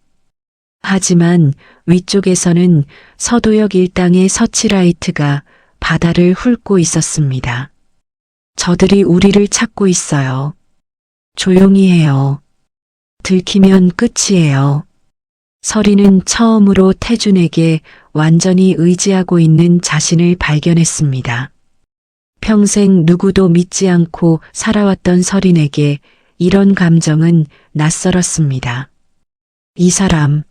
Speaker 1: 하지만 위쪽에서는 서도역 일당의 서치라이트가 바다를 훑고 있었습니다. 저들이 우리를 찾고 있어요. 조용히 해요. 들키면 끝이에요. 서리는 처음으로 태준에게 완전히 의지하고 있는 자신을 발견했습니다. 평생 누구도 믿지 않고 살아왔던 서린에게 이런 감정은 낯설었습니다. 이 사람,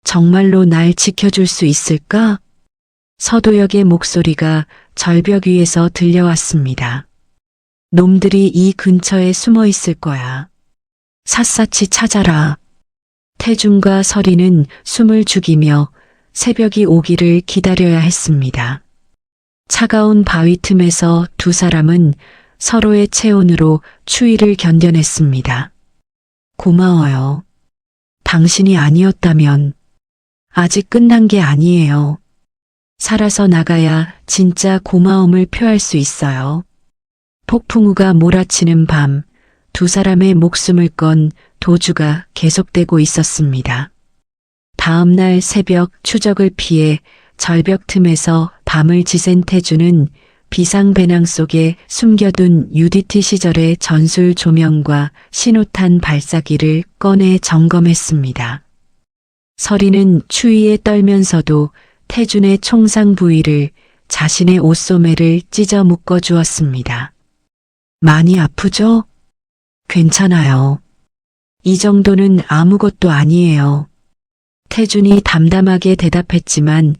Speaker 1: 정말로 날 지켜줄 수 있을까? 서도역의 목소리가 절벽 위에서 들려왔습니다. 놈들이 이 근처에 숨어 있을 거야. 샅샅이 찾아라. 태준과 서리는 숨을 죽이며 새벽이 오기를 기다려야 했습니다. 차가운 바위 틈에서 두 사람은 서로의 체온으로 추위를 견뎌냈습니다. 고마워요. 당신이 아니었다면 아직 끝난 게 아니에요. 살아서 나가야 진짜 고마움을 표할 수 있어요. 폭풍우가 몰아치는 밤, 두 사람의 목숨을 건 도주가 계속되고 있었습니다. 다음 날 새벽 추적을 피해 절벽 틈에서 밤을 지샌 태주는 비상배낭 속에 숨겨둔 UDT 시절의 전술 조명과 신호탄 발사기를 꺼내 점검했습니다. 서리는 추위에 떨면서도 태준의 총상 부위를 자신의 옷소매를 찢어 묶어 주었습니다. 많이 아프죠? 괜찮아요. 이 정도는 아무것도 아니에요. 태준이 담담하게 대답했지만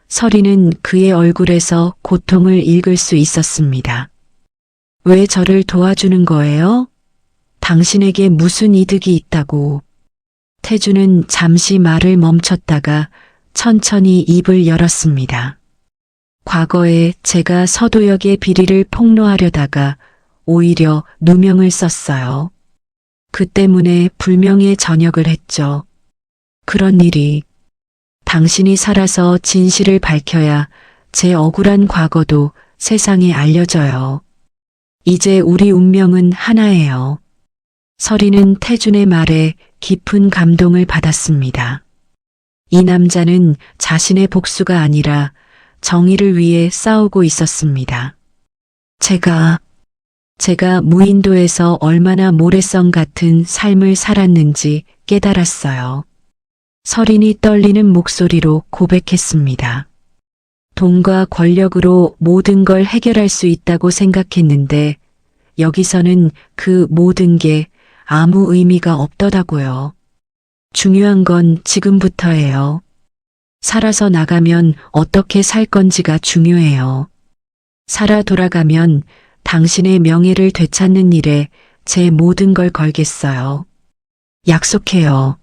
Speaker 1: 서리는 그의 얼굴에서 고통을 읽을 수 있었습니다. 왜 저를 도와주는 거예요? 당신에게 무슨 이득이 있다고. 태준은 잠시 말을 멈췄다가 천천히 입을 열었습니다. 과거에 제가 서도역의 비리를 폭로하려다가 오히려 누명을 썼어요. 그 때문에 불명예 전역을 했죠. 그런 일이 당신이 살아서 진실을 밝혀야 제 억울한 과거도 세상에 알려져요. 이제 우리 운명은 하나예요. 서리는 태준의 말에 깊은 감동을 받았습니다. 이 남자는 자신의 복수가 아니라 정의를 위해 싸우고 있었습니다. 제가 무인도에서 얼마나 모래성 같은 삶을 살았는지 깨달았어요. 서린이 떨리는 목소리로 고백했습니다. 돈과 권력으로 모든 걸 해결할 수 있다고 생각했는데 여기서는 그 모든 게 아무 의미가 없더라고요. 중요한 건 지금부터예요. 살아서 나가면 어떻게 살 건지가 중요해요. 살아 돌아가면 당신의 명예를 되찾는 일에 제 모든 걸 걸겠어요. 약속해요.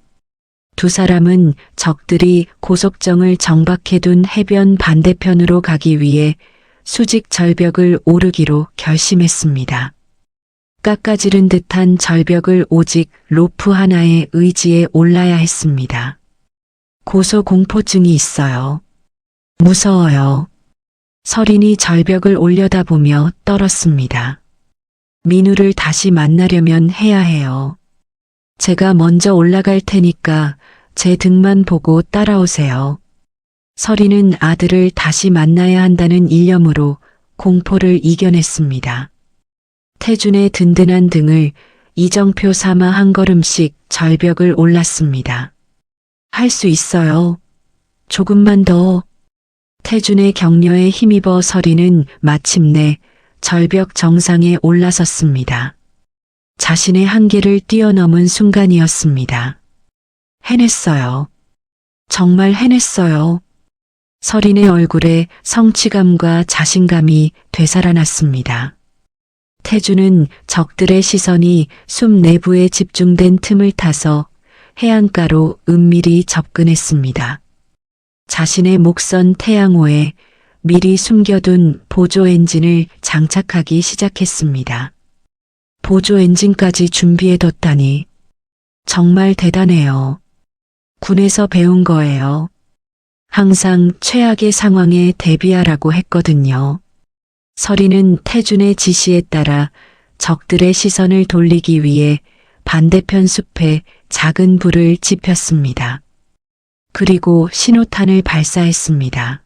Speaker 1: 두 사람은 적들이 고속정을 정박해둔 해변 반대편으로 가기 위해 수직 절벽을 오르기로 결심했습니다. 깎아지른 듯한 절벽을 오직 로프 하나의 의지에 올라야 했습니다. 고소공포증이 있어요. 무서워요. 서린이 절벽을 올려다보며 떨었습니다. 민우를 다시 만나려면 해야 해요. 제가 먼저 올라갈 테니까 제 등만 보고 따라오세요. 서리는 아들을 다시 만나야 한다는 일념으로 공포를 이겨냈습니다. 태준의 든든한 등을 이정표 삼아 한 걸음씩 절벽을 올랐습니다. 할 수 있어요. 조금만 더. 태준의 격려에 힘입어 서리는 마침내 절벽 정상에 올라섰습니다. 자신의 한계를 뛰어넘은 순간이었습니다. 해냈어요. 정말 해냈어요. 서린의 얼굴에 성취감과 자신감이 되살아났습니다. 태준은 적들의 시선이 숲 내부에 집중된 틈을 타서 해안가로 은밀히 접근했습니다. 자신의 목선 태양호에 미리 숨겨둔 보조 엔진을 장착하기 시작했습니다. 보조 엔진까지 준비해뒀다니 정말 대단해요. 군에서 배운 거예요. 항상 최악의 상황에 대비하라고 했거든요. 서리는 태준의 지시에 따라 적들의 시선을 돌리기 위해 반대편 숲에 작은 불을 지폈습니다. 그리고 신호탄을 발사했습니다.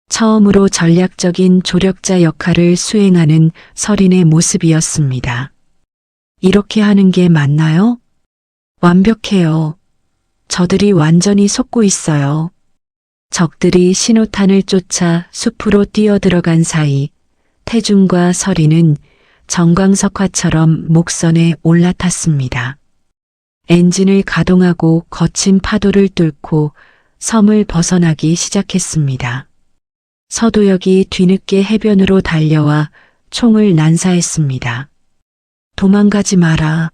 Speaker 1: 처음으로 전략적인 조력자 역할을 수행하는 서린의 모습이었습니다. 이렇게 하는 게 맞나요? 완벽해요. 저들이 완전히 속고 있어요. 적들이 신호탄을 쫓아 숲으로 뛰어들어간 사이 태준과 서린은 정광석화처럼 목선에 올라탔습니다. 엔진을 가동하고 거친 파도를 뚫고 섬을 벗어나기 시작했습니다. 서도혁이 뒤늦게 해변으로 달려와 총을 난사했습니다. 도망가지 마라.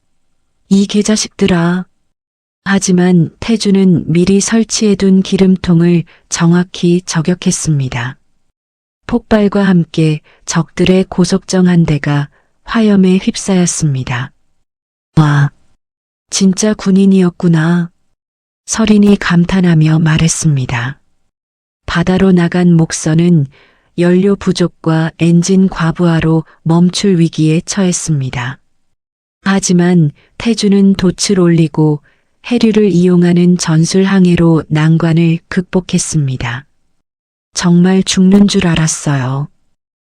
Speaker 1: 이 개자식들아. 하지만 태준은 미리 설치해둔 기름통을 정확히 저격했습니다. 폭발과 함께 적들의 고속정 한 대가 화염에 휩싸였습니다. 와, 진짜 군인이었구나. 서린이 감탄하며 말했습니다. 바다로 나간 목선은 연료 부족과 엔진 과부하로 멈출 위기에 처했습니다. 하지만 태준은 돛을 올리고 해류를 이용하는 전술 항해로 난관을 극복했습니다. 정말 죽는 줄 알았어요.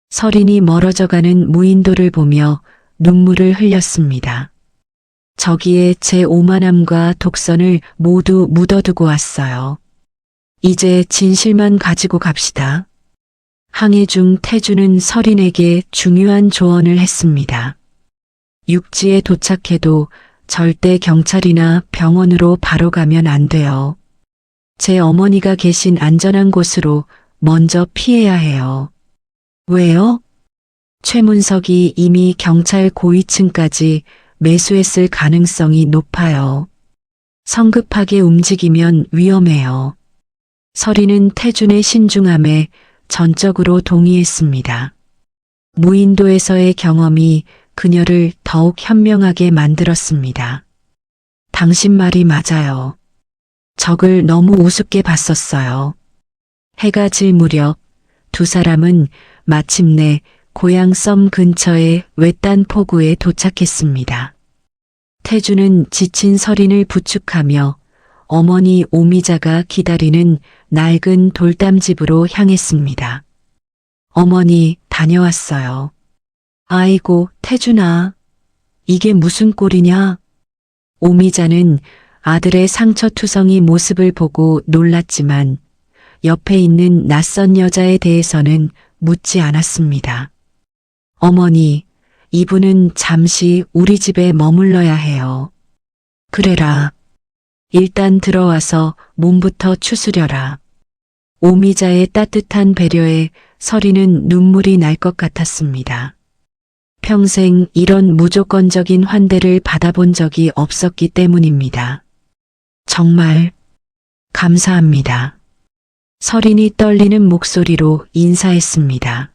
Speaker 1: 서린이 멀어져가는 무인도를 보며 눈물을 흘렸습니다. 저기에 제 오만함과 독선을 모두 묻어두고 왔어요. 이제 진실만 가지고 갑시다. 항해 중 태준은 서린에게 중요한 조언을 했습니다. 육지에 도착해도 절대 경찰이나 병원으로 바로 가면 안 돼요. 제 어머니가 계신 안전한 곳으로 먼저 피해야 해요. 왜요? 최문석이 이미 경찰 고위층까지 매수했을 가능성이 높아요. 성급하게 움직이면 위험해요. 서린은 태준의 신중함에 전적으로 동의했습니다. 무인도에서의 경험이 그녀를 더욱 현명하게 만들었습니다. 당신 말이 맞아요. 적을 너무 우습게 봤었어요. 해가 질 무렵 두 사람은 마침내 고향 섬 근처의 외딴 포구에 도착했습니다. 태준은 지친 서린을 부축하며 어머니 오미자가 기다리는 낡은 돌담집으로 향했습니다. 어머니, 다녀왔어요. 아이고, 태준아. 이게 무슨 꼴이냐? 오미자는 아들의 상처투성이 모습을 보고 놀랐지만 옆에 있는 낯선 여자에 대해서는 묻지 않았습니다. 어머니, 이분은 잠시 우리 집에 머물러야 해요. 그래라. 일단 들어와서 몸부터 추스려라. 오미자의 따뜻한 배려에 서리는 눈물이 날 것 같았습니다. 평생 이런 무조건적인 환대를 받아본 적이 없었기 때문입니다. 정말 감사합니다. 서린이 떨리는 목소리로 인사했습니다.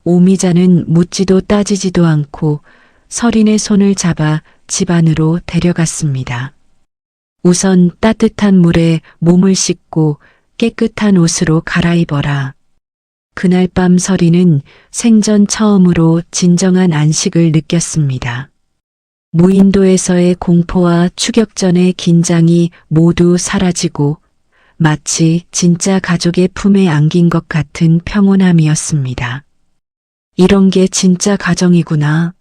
Speaker 1: 오미자는 묻지도 따지지도 않고 서린의 손을 잡아 집 안으로 데려갔습니다. 우선 따뜻한 물에 몸을 씻고 깨끗한 옷으로 갈아입어라. 그날 밤 서린은 생전 처음으로 진정한 안식을 느꼈습니다. 무인도에서의 공포와 추격전의 긴장이 모두 사라지고 마치 진짜 가족의 품에 안긴 것 같은 평온함이었습니다. 이런 게 진짜 가정이구나.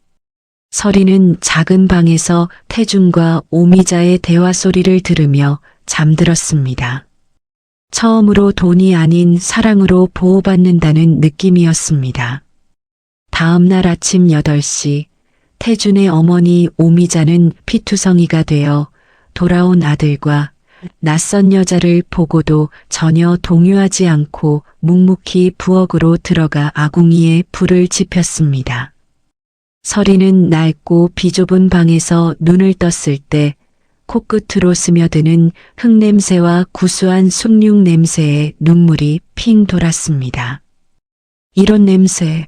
Speaker 1: 서린은 작은 방에서 태준과 오미자의 대화 소리를 들으며 잠들었습니다. 처음으로 돈이 아닌 사랑으로 보호받는다는 느낌이었습니다. 다음 날 아침 8시 태준의 어머니 오미자는 피투성이가 되어 돌아온 아들과 낯선 여자를 보고도 전혀 동요하지 않고 묵묵히 부엌으로 들어가 아궁이에 불을 지폈습니다. 서리는 낡고 비좁은 방에서 눈을 떴을 때 코끝으로 스며드는 흙냄새와 구수한 숭늉 냄새에 눈물이 핑 돌았습니다. 이런 냄새,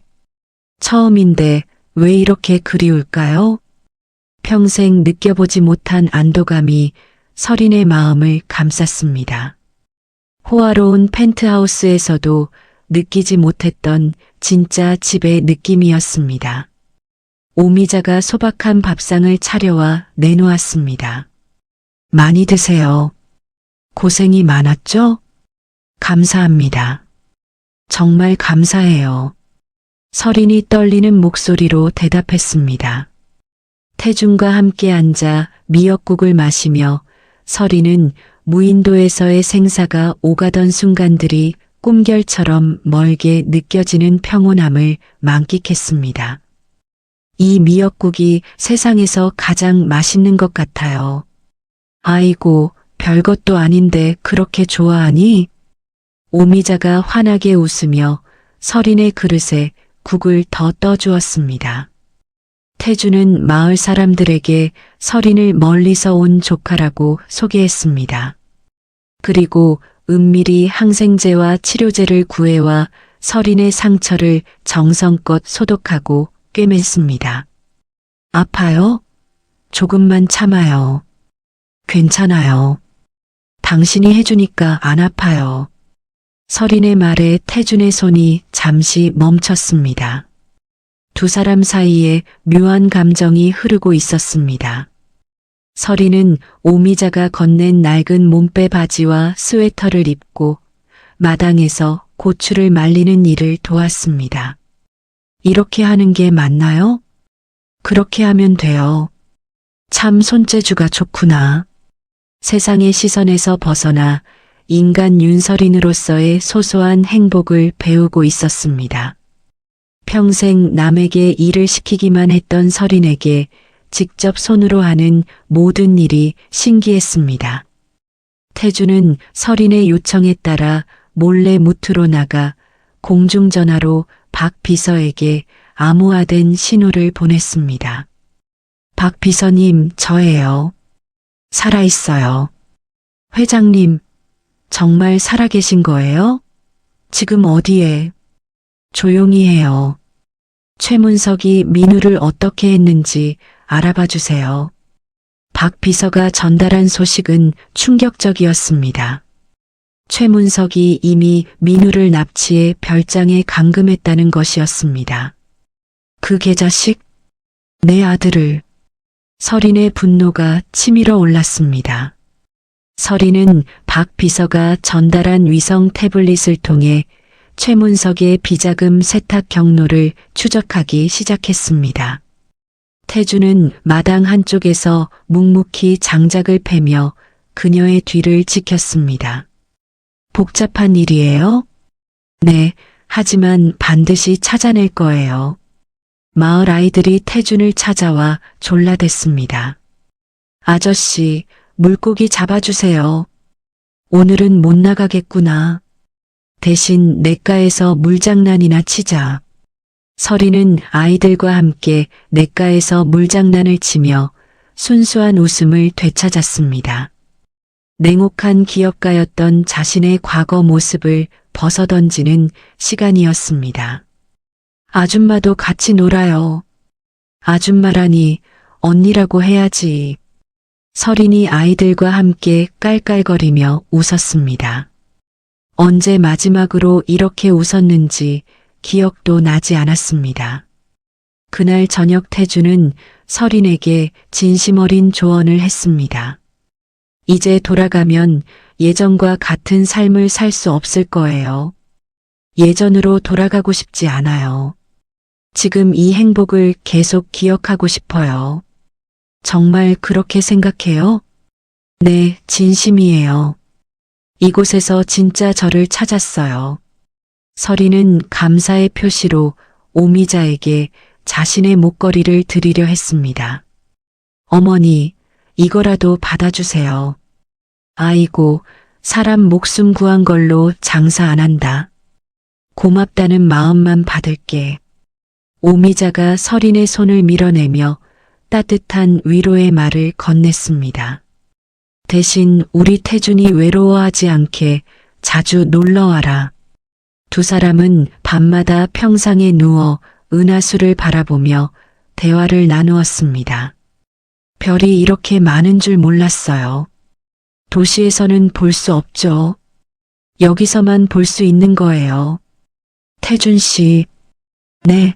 Speaker 1: 처음인데 왜 이렇게 그리울까요? 평생 느껴보지 못한 안도감이 서린의 마음을 감쌌습니다. 호화로운 펜트하우스에서도 느끼지 못했던 진짜 집의 느낌이었습니다. 오미자가 소박한 밥상을 차려와 내놓았습니다. 많이 드세요. 고생이 많았죠? 감사합니다. 정말 감사해요. 서린이 떨리는 목소리로 대답했습니다. 태준과 함께 앉아 미역국을 마시며 서린은 무인도에서의 생사가 오가던 순간들이 꿈결처럼 멀게 느껴지는 평온함을 만끽했습니다. 이 미역국이 세상에서 가장 맛있는 것 같아요. 아이고, 별것도 아닌데 그렇게 좋아하니? 오미자가 환하게 웃으며 서린의 그릇에 국을 더 떠주었습니다. 태주는 마을 사람들에게 서린을 멀리서 온 조카라고 소개했습니다. 그리고 은밀히 항생제와 치료제를 구해와 서린의 상처를 정성껏 소독하고 꿰맸습니다. 아파요? 조금만 참아요. 괜찮아요. 당신이 해주니까 안 아파요. 서린의 말에 태준의 손이 잠시 멈췄습니다. 두 사람 사이에 묘한 감정이 흐르고 있었습니다. 서린은 오미자가 건넨 낡은 몸빼 바지와 스웨터를 입고 마당에서 고추를 말리는 일을 도왔습니다. 이렇게 하는 게 맞나요? 그렇게 하면 돼요. 참 손재주가 좋구나. 세상의 시선에서 벗어나 인간 윤서린으로서의 소소한 행복을 배우고 있었습니다. 평생 남에게 일을 시키기만 했던 서린에게 직접 손으로 하는 모든 일이 신기했습니다. 태주는 서린의 요청에 따라 몰래 무트로 나가 공중전화로 박 비서에게 암호화된 신호를 보냈습니다. 박 비서님, 저예요. 살아있어요. 회장님, 정말 살아계신 거예요? 지금 어디에? 조용히 해요. 최문석이 민우를 어떻게 했는지 알아봐 주세요. 박 비서가 전달한 소식은 충격적이었습니다. 최문석이 이미 민우를 납치해 별장에 감금했다는 것이었습니다. 그 개자식? 내 아들을. 서린의 분노가 치밀어 올랐습니다. 서린은 박 비서가 전달한 위성 태블릿을 통해 최문석의 비자금 세탁 경로를 추적하기 시작했습니다. 태주는 마당 한쪽에서 묵묵히 장작을 패며 그녀의 뒤를 지켰습니다. 복잡한 일이에요? 네, 하지만 반드시 찾아낼 거예요. 마을 아이들이 태준을 찾아와 졸라댔습니다. 아저씨, 물고기 잡아주세요. 오늘은 못 나가겠구나. 대신 냇가에서 물장난이나 치자. 서린은 아이들과 함께 냇가에서 물장난을 치며 순수한 웃음을 되찾았습니다. 냉혹한 기업가였던 자신의 과거 모습을 벗어던지는 시간이었습니다. 아줌마도 같이 놀아요. 아줌마라니 언니라고 해야지. 서린이 아이들과 함께 깔깔거리며 웃었습니다. 언제 마지막으로 이렇게 웃었는지 기억도 나지 않았습니다. 그날 저녁 태주는 서린에게 진심 어린 조언을 했습니다. 이제 돌아가면 예전과 같은 삶을 살 수 없을 거예요. 예전으로 돌아가고 싶지 않아요. 지금 이 행복을 계속 기억하고 싶어요. 정말 그렇게 생각해요? 네, 진심이에요. 이곳에서 진짜 저를 찾았어요. 서린은 감사의 표시로 오미자에게 자신의 목걸이를 드리려 했습니다. 어머니, 이거라도 받아주세요. 아이고, 사람 목숨 구한 걸로 장사 안 한다. 고맙다는 마음만 받을게. 오미자가 서린의 손을 밀어내며 따뜻한 위로의 말을 건넸습니다. 대신 우리 태준이 외로워하지 않게 자주 놀러와라. 두 사람은 밤마다 평상에 누워 은하수를 바라보며 대화를 나누었습니다. 별이 이렇게 많은 줄 몰랐어요. 도시에서는 볼 수 없죠. 여기서만 볼 수 있는 거예요. 태준 씨, 네.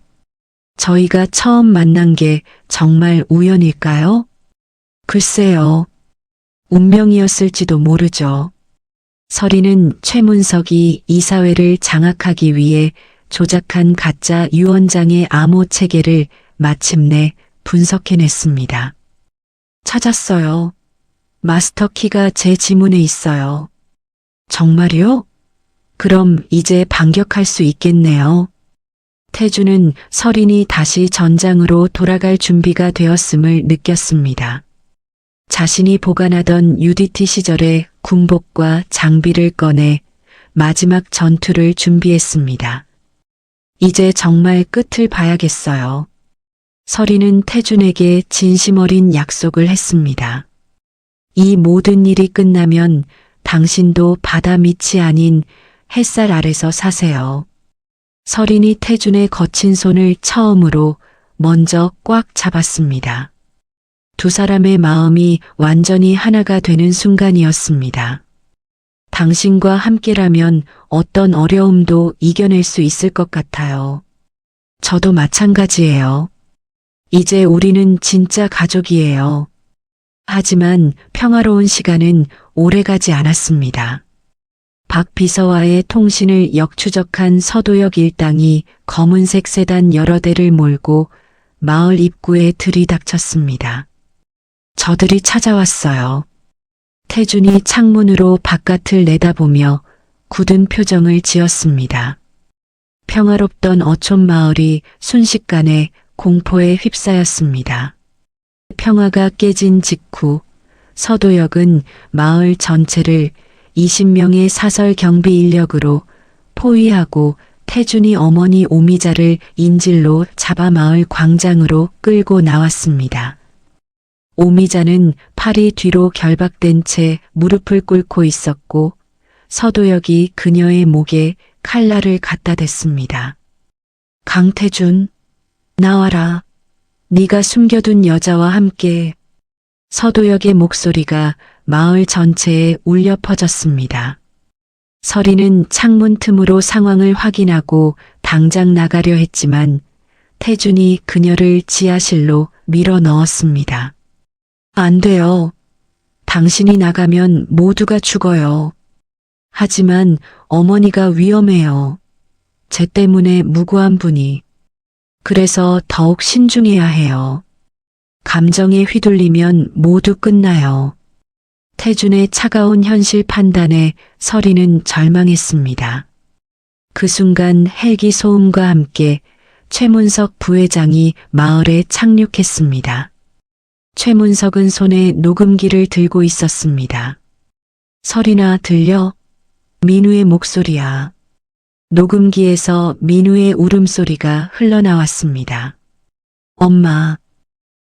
Speaker 1: 저희가 처음 만난 게 정말 우연일까요? 글쎄요. 운명이었을지도 모르죠. 설이는 최문석이 이사회를 장악하기 위해 조작한 가짜 유언장의 암호 체계를 마침내 분석해냈습니다. 찾았어요. 마스터 키가 제 지문에 있어요. 정말요? 그럼 이제 반격할 수 있겠네요. 태주는 설인이 다시 전장으로 돌아갈 준비가 되었음을 느꼈습니다. 자신이 보관하던 UDT 시절의 군복과 장비를 꺼내 마지막 전투를 준비했습니다. 이제 정말 끝을 봐야겠어요. 설이는 태준에게 진심 어린 약속을 했습니다. 이 모든 일이 끝나면 당신도 바다 밑이 아닌 햇살 아래서 사세요. 설인이 태준의 거친 손을 처음으로 먼저 꽉 잡았습니다. 두 사람의 마음이 완전히 하나가 되는 순간이었습니다. 당신과 함께라면 어떤 어려움도 이겨낼 수 있을 것 같아요. 저도 마찬가지예요. 이제 우리는 진짜 가족이에요. 하지만 평화로운 시간은 오래가지 않았습니다. 박 비서와의 통신을 역추적한 서도역 일당이 검은색 세단 여러 대를 몰고 마을 입구에 들이닥쳤습니다. 저들이 찾아왔어요. 태준이 창문으로 바깥을 내다보며 굳은 표정을 지었습니다. 평화롭던 어촌 마을이 순식간에 공포에 휩싸였습니다. 평화가 깨진 직후 서도역은 마을 전체를 20명의 사설 경비 인력으로 포위하고 태준이 어머니 오미자를 인질로 잡아 마을 광장으로 끌고 나왔습니다. 오미자는 팔이 뒤로 결박된 채 무릎을 꿇고 있었고 서도역이 그녀의 목에 칼날을 갖다 댔습니다. 강태준, 나와라. 네가 숨겨둔 여자와 함께. 서도역의 목소리가 마을 전체에 울려 퍼졌습니다. 설이는 창문 틈으로 상황을 확인하고 당장 나가려 했지만 태준이 그녀를 지하실로 밀어 넣었습니다. 안 돼요. 당신이 나가면 모두가 죽어요. 하지만 어머니가 위험해요. 제 때문에 무고한 분이. 그래서 더욱 신중해야 해요. 감정에 휘둘리면 모두 끝나요. 태준의 차가운 현실 판단에 설이는 절망했습니다. 그 순간 헬기 소음과 함께 최문석 부회장이 마을에 착륙했습니다. 최문석은 손에 녹음기를 들고 있었습니다. 설이나 들려? 민우의 목소리야. 녹음기에서 민우의 울음소리가 흘러나왔습니다.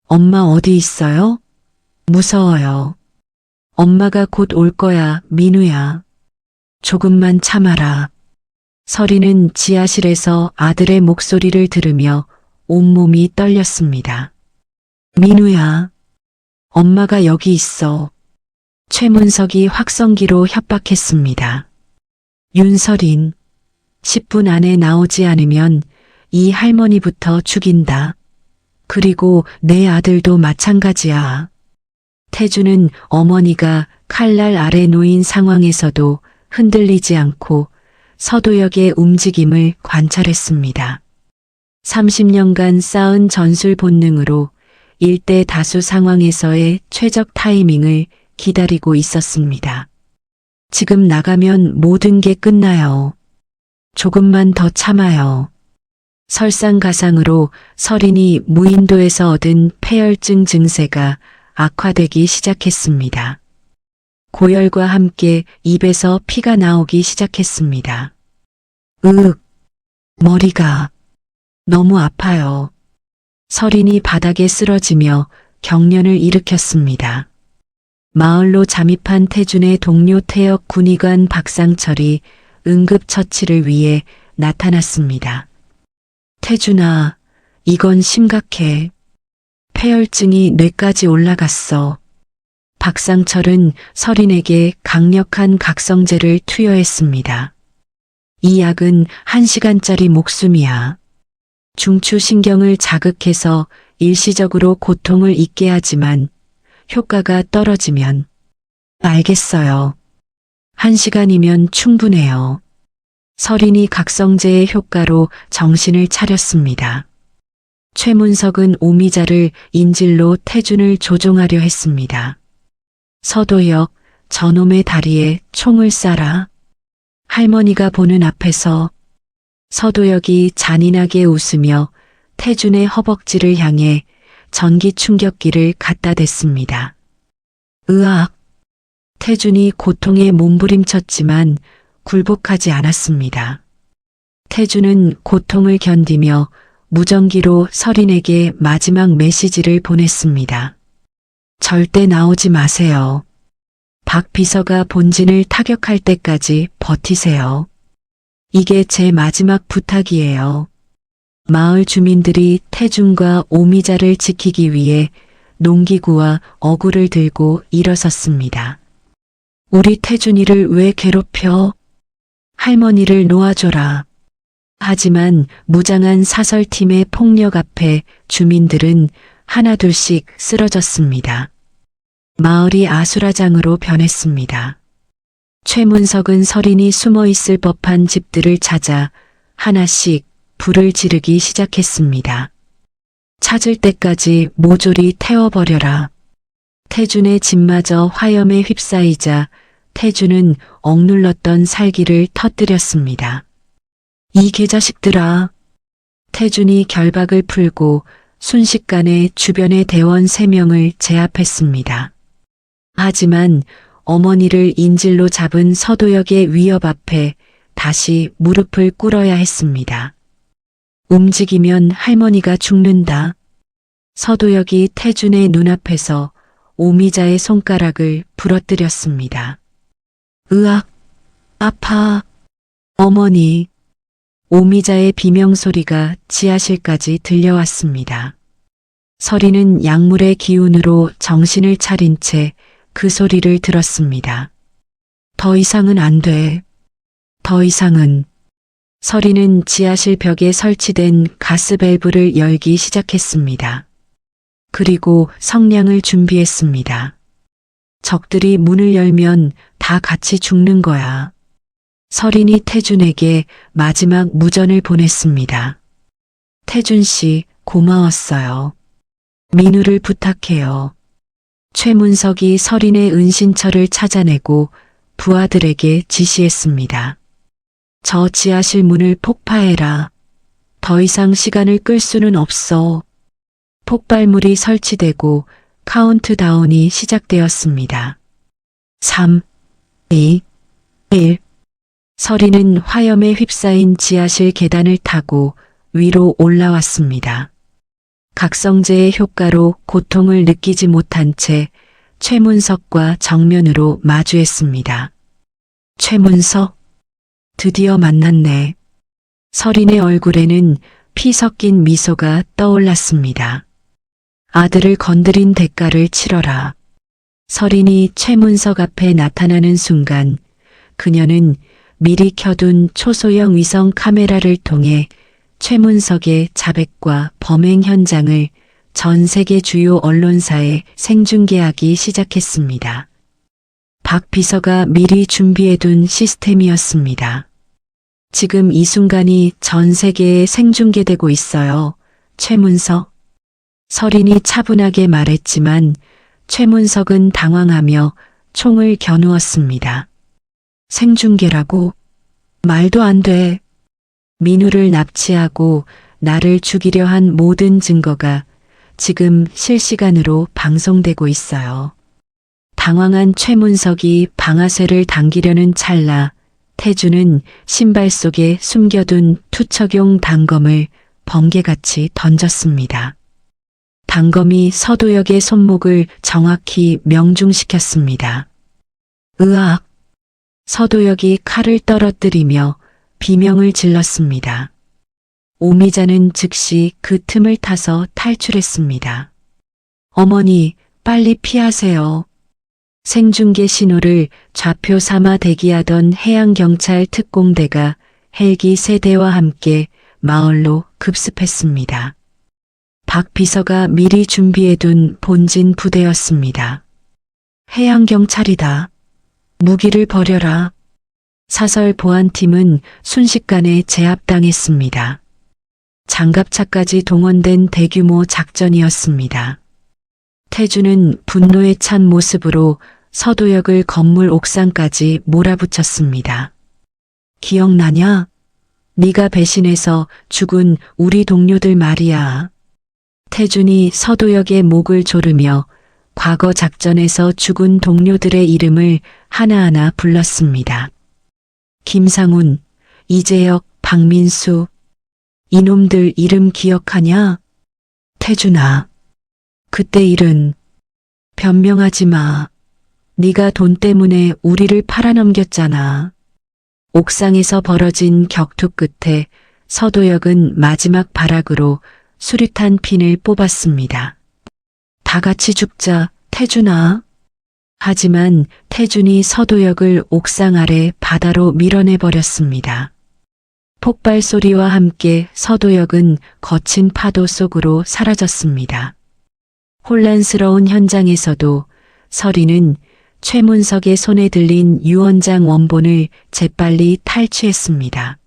Speaker 1: 엄마 어디 있어요? 무서워요. 엄마가 곧 올 거야, 민우야. 조금만 참아라. 설이는 지하실에서 아들의 목소리를 들으며 온몸이 떨렸습니다. 민우야, 엄마가 여기 있어. 최문석이 확성기로 협박했습니다. 윤설인, 10분 안에 나오지 않으면 이 할머니부터 죽인다. 그리고 내 아들도 마찬가지야. 태주는 어머니가 칼날 아래 놓인 상황에서도 흔들리지 않고 서도역의 움직임을 관찰했습니다. 30년간 쌓은 전술 본능으로 일대 다수 상황에서의 최적 타이밍을 기다리고 있었습니다. 지금 나가면 모든 게 끝나요. 조금만 더 참아요. 설상가상으로 설인이 무인도에서 얻은 폐혈증 증세가 악화되기 시작했습니다. 고열과 함께 입에서 피가 나오기 시작했습니다. 머리가 너무 아파요. 설인이 바닥에 쓰러지며 경련을 일으켰습니다. 마을로 잠입한 태준의 동료 태역 군의관 박상철이 응급처치를 위해 나타났습니다. 태준아, 이건 심각해. 폐혈증이 뇌까지 올라갔어. 박상철은 서린에게 강력한 각성제를 투여했습니다. 이 약은 1시간짜리 목숨이야. 중추신경을 자극해서 일시적으로 고통을 잊게 하지만 효과가 떨어지면 알겠어요. 1시간이면 충분해요. 서린이 각성제의 효과로 정신을 차렸습니다. 최문석은 오미자를 인질로 태준을 조종하려 했습니다. 서도혁, 저놈의 다리에 총을 쏴라. 할머니가 보는 앞에서 서도혁이 잔인하게 웃으며 태준의 허벅지를 향해 전기 충격기를 갖다 댔습니다. 으악! 태준이 고통에 몸부림쳤지만 굴복하지 않았습니다. 태준은 고통을 견디며 무전기로 서린에게 마지막 메시지를 보냈습니다. 절대 나오지 마세요. 박 비서가 본진을 타격할 때까지 버티세요. 이게 제 마지막 부탁이에요. 마을 주민들이 태준과 오미자를 지키기 위해 농기구와 어구를 들고 일어섰습니다. 우리 태준이를 왜 괴롭혀? 할머니를 놓아줘라. 하지만 무장한 사설팀의 폭력 앞에 주민들은 하나둘씩 쓰러졌습니다. 마을이 아수라장으로 변했습니다. 최문석은 서린이 숨어 있을 법한 집들을 찾아 하나씩 불을 지르기 시작했습니다. 찾을 때까지 모조리 태워버려라. 태준의 집마저 화염에 휩싸이자 태준은 억눌렀던 살기를 터뜨렸습니다. 이 개자식들아. 태준이 결박을 풀고 순식간에 주변의 대원 3명을 제압했습니다. 하지만 어머니를 인질로 잡은 서도혁의 위협 앞에 다시 무릎을 꿇어야 했습니다. 움직이면 할머니가 죽는다. 서도혁이 태준의 눈앞에서 오미자의 손가락을 부러뜨렸습니다. 으악! 아파! 어머니! 오미자의 비명소리가 지하실까지 들려왔습니다. 서린은 약물의 기운으로 정신을 차린 채 그 소리를 들었습니다. 더 이상은 안 돼. 더 이상은. 서린은 지하실 벽에 설치된 가스밸브를 열기 시작했습니다. 그리고 성량을 준비했습니다. 적들이 문을 열면 다 같이 죽는 거야. 서린이 태준에게 마지막 무전을 보냈습니다. 태준 씨, 고마웠어요. 민우를 부탁해요. 최문석이 서린의 은신처를 찾아내고 부하들에게 지시했습니다. 저 지하실 문을 폭파해라. 더 이상 시간을 끌 수는 없어. 폭발물이 설치되고 카운트다운이 시작되었습니다. 3, 2, 1. 서린은 화염에 휩싸인 지하실 계단을 타고 위로 올라왔습니다. 각성제의 효과로 고통을 느끼지 못한 채 최문석과 정면으로 마주했습니다. 최문석? 드디어 만났네. 서린의 얼굴에는 피 섞인 미소가 떠올랐습니다. 아들을 건드린 대가를 치러라. 서린이 최문석 앞에 나타나는 순간 그녀는 미리 켜둔 초소형 위성 카메라를 통해 최문석의 자백과 범행 현장을 전 세계 주요 언론사에 생중계하기 시작했습니다. 박 비서가 미리 준비해둔 시스템이었습니다. 지금 이 순간이 전 세계에 생중계되고 있어요. 최문석. 서린이 차분하게 말했지만 최문석은 당황하며 총을 겨누었습니다. 생중계라고? 말도 안 돼. 민우를 납치하고 나를 죽이려 한 모든 증거가 지금 실시간으로 방송되고 있어요. 당황한 최문석이 방아쇠를 당기려는 찰나 태준은 신발 속에 숨겨둔 투척용 단검을 번개같이 던졌습니다. 단검이 서도혁의 손목을 정확히 명중시켰습니다. 으악! 서도혁이 칼을 떨어뜨리며 비명을 질렀습니다. 오미자는 즉시 그 틈을 타서 탈출했습니다. 어머니, 빨리 피하세요. 생중계 신호를 좌표 삼아 대기하던 해양경찰 특공대가 헬기 3대와 함께 마을로 급습했습니다. 박 비서가 미리 준비해둔 본진 부대였습니다. 해양경찰이다. 무기를 버려라. 사설 보안팀은 순식간에 제압당했습니다. 장갑차까지 동원된 대규모 작전이었습니다. 태주는 분노에 찬 모습으로 서도역을 건물 옥상까지 몰아붙였습니다. 기억나냐? 네가 배신해서 죽은 우리 동료들 말이야. 태준이 서도역의 목을 조르며 과거 작전에서 죽은 동료들의 이름을 하나하나 불렀습니다. 김상훈, 이재혁, 박민수. 이놈들 이름 기억하냐? 태준아, 그때 일은 변명하지 마. 네가 돈 때문에 우리를 팔아넘겼잖아. 옥상에서 벌어진 격투 끝에 서도역은 마지막 발악으로 수류탄 핀을 뽑았습니다. 다 같이 죽자, 태준아. 하지만 태준이 서도역을 옥상 아래 바다로 밀어내버렸습니다. 폭발 소리와 함께 서도역은 거친 파도 속으로 사라졌습니다. 혼란스러운 현장에서도 서리는 최문석의 손에 들린 유언장 원본을 재빨리 탈취했습니다.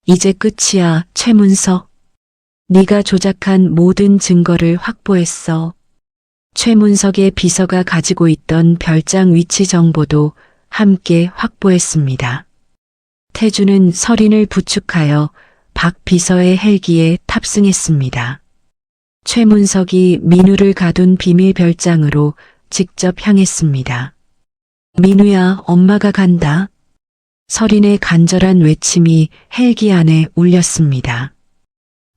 Speaker 1: 이제 끝이야, 최문석. 네가 조작한 모든 증거를 확보했어. 최문석의 비서가 가지고 있던 별장 위치 정보도 함께 확보했습니다. 태주는 서린을 부축하여 박 비서의 헬기에 탑승했습니다. 최문석이 민우를 가둔 비밀 별장으로 직접 향했습니다. 민우야, 엄마가 간다. 서린의 간절한 외침이 헬기 안에 울렸습니다.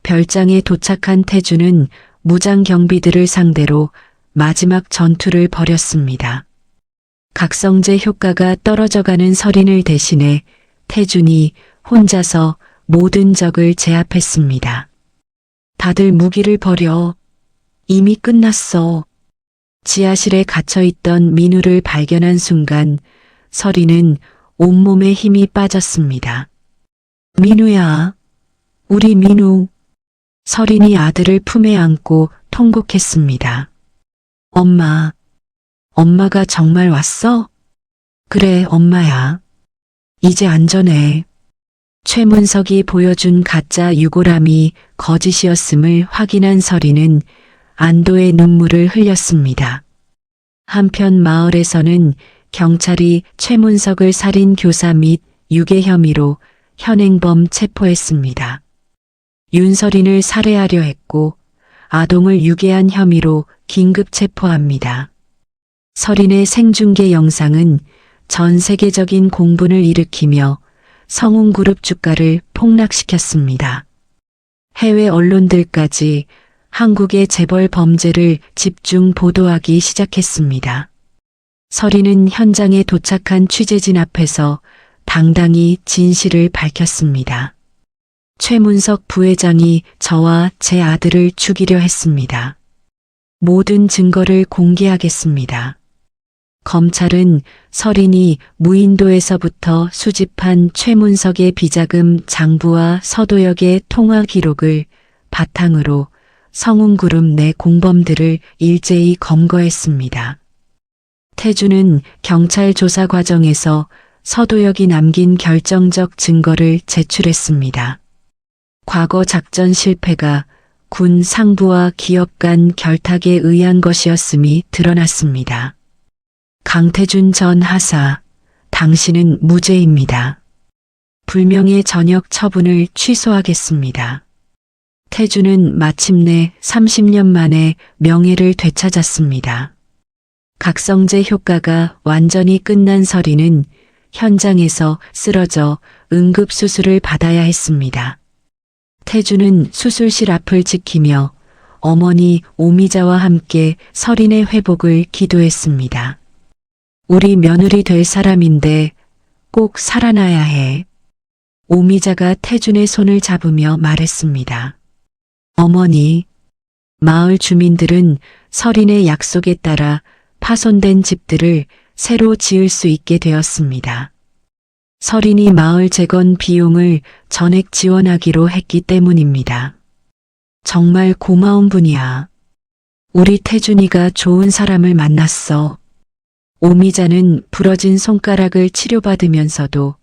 Speaker 1: 별장에 도착한 태주는 무장 경비들을 상대로 마지막 전투를 벌였습니다. 각성제 효과가 떨어져가는 서린을 대신해 태준이 혼자서 모든 적을 제압했습니다. 다들 무기를 버려. 이미 끝났어. 지하실에 갇혀있던 민우를 발견한 순간 서린은 온몸에 힘이 빠졌습니다. 민우야, 우리 민우. 서린이 아들을 품에 안고 통곡했습니다. 엄마가 정말 왔어? 그래, 엄마야. 이제 안전해. 최문석이 보여준 가짜 유골함이 거짓이었음을 확인한 서린은 안도의 눈물을 흘렸습니다. 한편 마을에서는 경찰이 최문석을 살인 교사 및 유괴 혐의로 현행범 체포했습니다. 윤서린을 살해하려 했고 아동을 유괴한 혐의로 긴급 체포합니다. 서린의 생중계 영상은 전 세계적인 공분을 일으키며 성웅그룹 주가를 폭락시켰습니다. 해외 언론들까지 한국의 재벌 범죄를 집중 보도하기 시작했습니다. 서린은 현장에 도착한 취재진 앞에서 당당히 진실을 밝혔습니다. 최문석 부회장이 저와 제 아들을 죽이려 했습니다. 모든 증거를 공개하겠습니다. 검찰은 서린이 무인도에서부터 수집한 최문석의 비자금 장부와 서도역의 통화 기록을 바탕으로 성웅그룹 내 공범들을 일제히 검거했습니다. 태주는 경찰 조사 과정에서 서도역이 남긴 결정적 증거를 제출했습니다. 과거 작전 실패가 군 상부와 기업 간 결탁에 의한 것이었음이 드러났습니다. 강태준 전 하사, 당신은 무죄입니다. 불명예 전역 처분을 취소하겠습니다. 태준은 마침내 30년 만에 명예를 되찾았습니다. 각성제 효과가 완전히 끝난 서린은 현장에서 쓰러져 응급수술을 받아야 했습니다. 태준은 수술실 앞을 지키며 어머니 오미자와 함께 서린의 회복을 기도했습니다. 우리 며느리 될 사람인데 꼭 살아나야 해. 오미자가 태준의 손을 잡으며 말했습니다. 어머니, 마을 주민들은 서린의 약속에 따라 파손된 집들을 새로 지을 수 있게 되었습니다. 서린이 마을 재건 비용을 전액 지원하기로 했기 때문입니다. 정말 고마운 분이야. 우리 태준이가 좋은 사람을 만났어. 오미자는 부러진 손가락을 치료받으면서도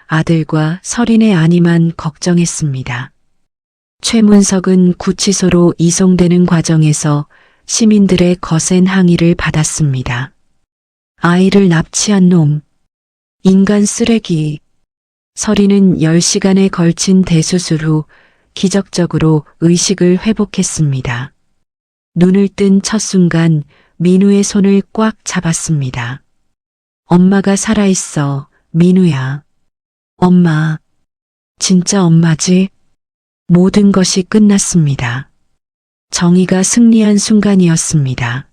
Speaker 1: 아들과 서린의 안위만 걱정했습니다. 최문석은 구치소로 이송되는 과정에서 시민들의 거센 항의를 받았습니다. 아이를 납치한 놈, 인간 쓰레기. 서린은 10시간에 걸친 대수술 후 기적적으로 의식을 회복했습니다. 눈을 뜬 첫 순간 민우의 손을 꽉 잡았습니다. 엄마가 살아있어, 민우야. 엄마, 진짜 엄마지? 모든 것이 끝났습니다. 정의가 승리한 순간이었습니다.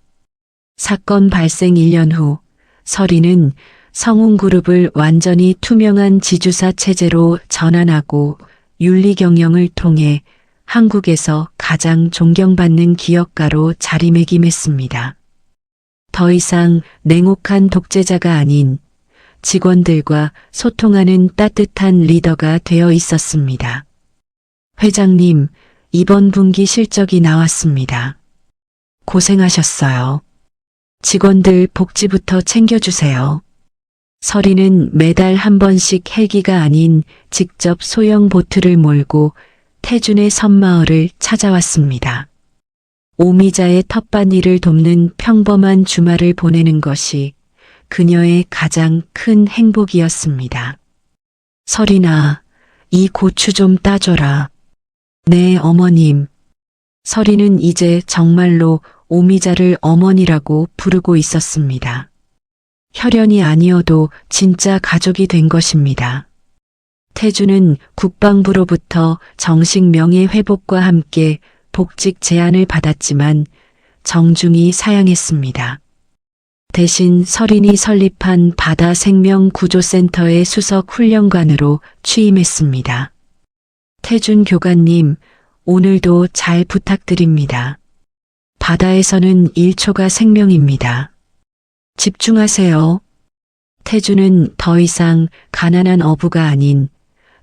Speaker 1: 사건 발생 1년 후 서린은 성운그룹을 완전히 투명한 지주사 체제로 전환하고 윤리 경영을 통해 한국에서 가장 존경받는 기업가로 자리매김했습니다. 더 이상 냉혹한 독재자가 아닌 직원들과 소통하는 따뜻한 리더가 되어 있었습니다. 회장님, 이번 분기 실적이 나왔습니다. 고생하셨어요. 직원들 복지부터 챙겨주세요. 서린은 매달 한 번씩 헬기가 아닌 직접 소형 보트를 몰고 태준의 섬마을을 찾아왔습니다. 오미자의 텃밭일을 돕는 평범한 주말을 보내는 것이 그녀의 가장 큰 행복이었습니다. 서린아, 이 고추 좀 따줘라. 네, 어머님. 서린은 이제 정말로 오미자를 어머니라고 부르고 있었습니다. 혈연이 아니어도 진짜 가족이 된 것입니다. 태준은 국방부로부터 정식 명예회복과 함께 복직 제안을 받았지만 정중히 사양했습니다. 대신 서린이 설립한 바다생명구조센터의 수석 훈련관으로 취임했습니다. 태준 교관님, 오늘도 잘 부탁드립니다. 바다에서는 1초가 생명입니다. 집중하세요. 태준은 더 이상 가난한 어부가 아닌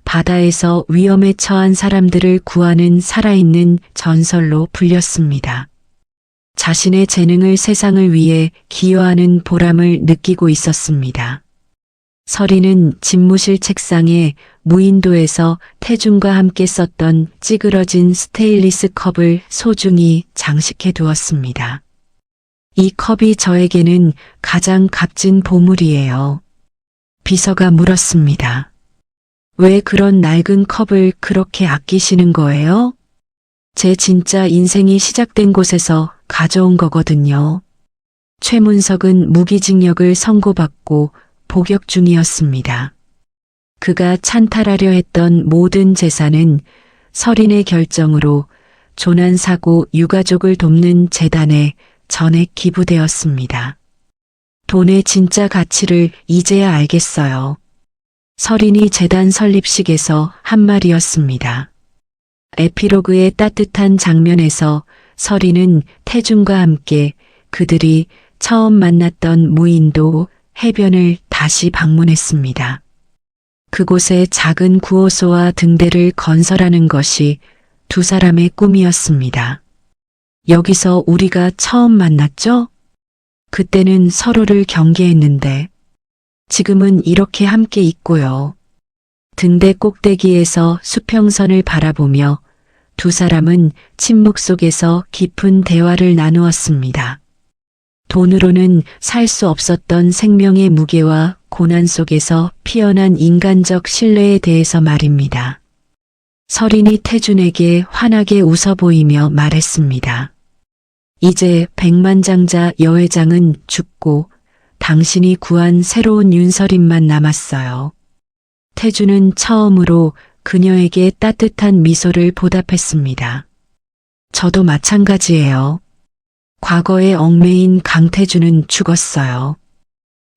Speaker 1: 바다에서 위험에 처한 사람들을 구하는 살아있는 전설로 불렸습니다. 자신의 재능을 세상을 위해 기여하는 보람을 느끼고 있었습니다. 서린은 집무실 책상에 무인도에서 태준과 함께 썼던 찌그러진 스테인리스 컵을 소중히 장식해 두었습니다. 이 컵이 저에게는 가장 값진 보물이에요. 비서가 물었습니다. 왜 그런 낡은 컵을 그렇게 아끼시는 거예요? 제 진짜 인생이 시작된 곳에서 가져온 거거든요. 최문석은 무기징역을 선고받고 복역 중이었습니다. 그가 찬탈하려 했던 모든 재산은 서린의 결정으로 조난사고 유가족을 돕는 재단에 전액 기부되었습니다. 돈의 진짜 가치를 이제야 알겠어요. 서린이 재단 설립식에서 한 말이었습니다. 에피로그의 따뜻한 장면에서 서린은 태준과 함께 그들이 처음 만났던 무인도 해변을 다시 방문했습니다. 그곳에 작은 구호소와 등대를 건설하는 것이 두 사람의 꿈이었습니다. 여기서 우리가 처음 만났죠? 그때는 서로를 경계했는데 지금은 이렇게 함께 있고요. 등대 꼭대기에서 수평선을 바라보며 두 사람은 침묵 속에서 깊은 대화를 나누었습니다. 돈으로는 살 수 없었던 생명의 무게와 고난 속에서 피어난 인간적 신뢰에 대해서 말입니다. 서린이 태준에게 환하게 웃어 보이며 말했습니다. 이제 백만장자 여회장은 죽고 당신이 구한 새로운 윤서린만 남았어요. 태준은 처음으로 그녀에게 따뜻한 미소를 보답했습니다. 저도 마찬가지예요. 과거에 얽매인 강태준은 죽었어요.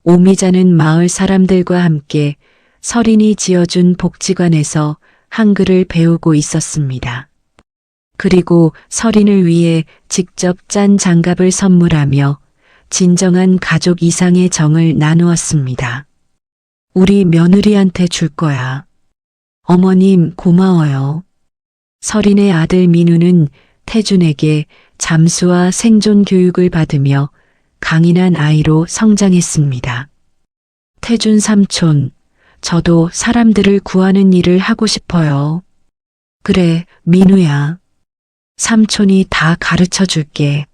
Speaker 1: 오미자는 마을 사람들과 함께 서린이 지어준 복지관에서 한글을 배우고 있었습니다. 그리고 서린을 위해 직접 짠 장갑을 선물하며 진정한 가족 이상의 정을 나누었습니다. 우리 며느리한테 줄 거야. 어머님 고마워요. 설인의 아들 민우는 태준에게 잠수와 생존 교육을 받으며 강인한 아이로 성장했습니다. 태준 삼촌, 저도 사람들을 구하는 일을 하고 싶어요. 그래, 민우야. 삼촌이 다 가르쳐 줄게.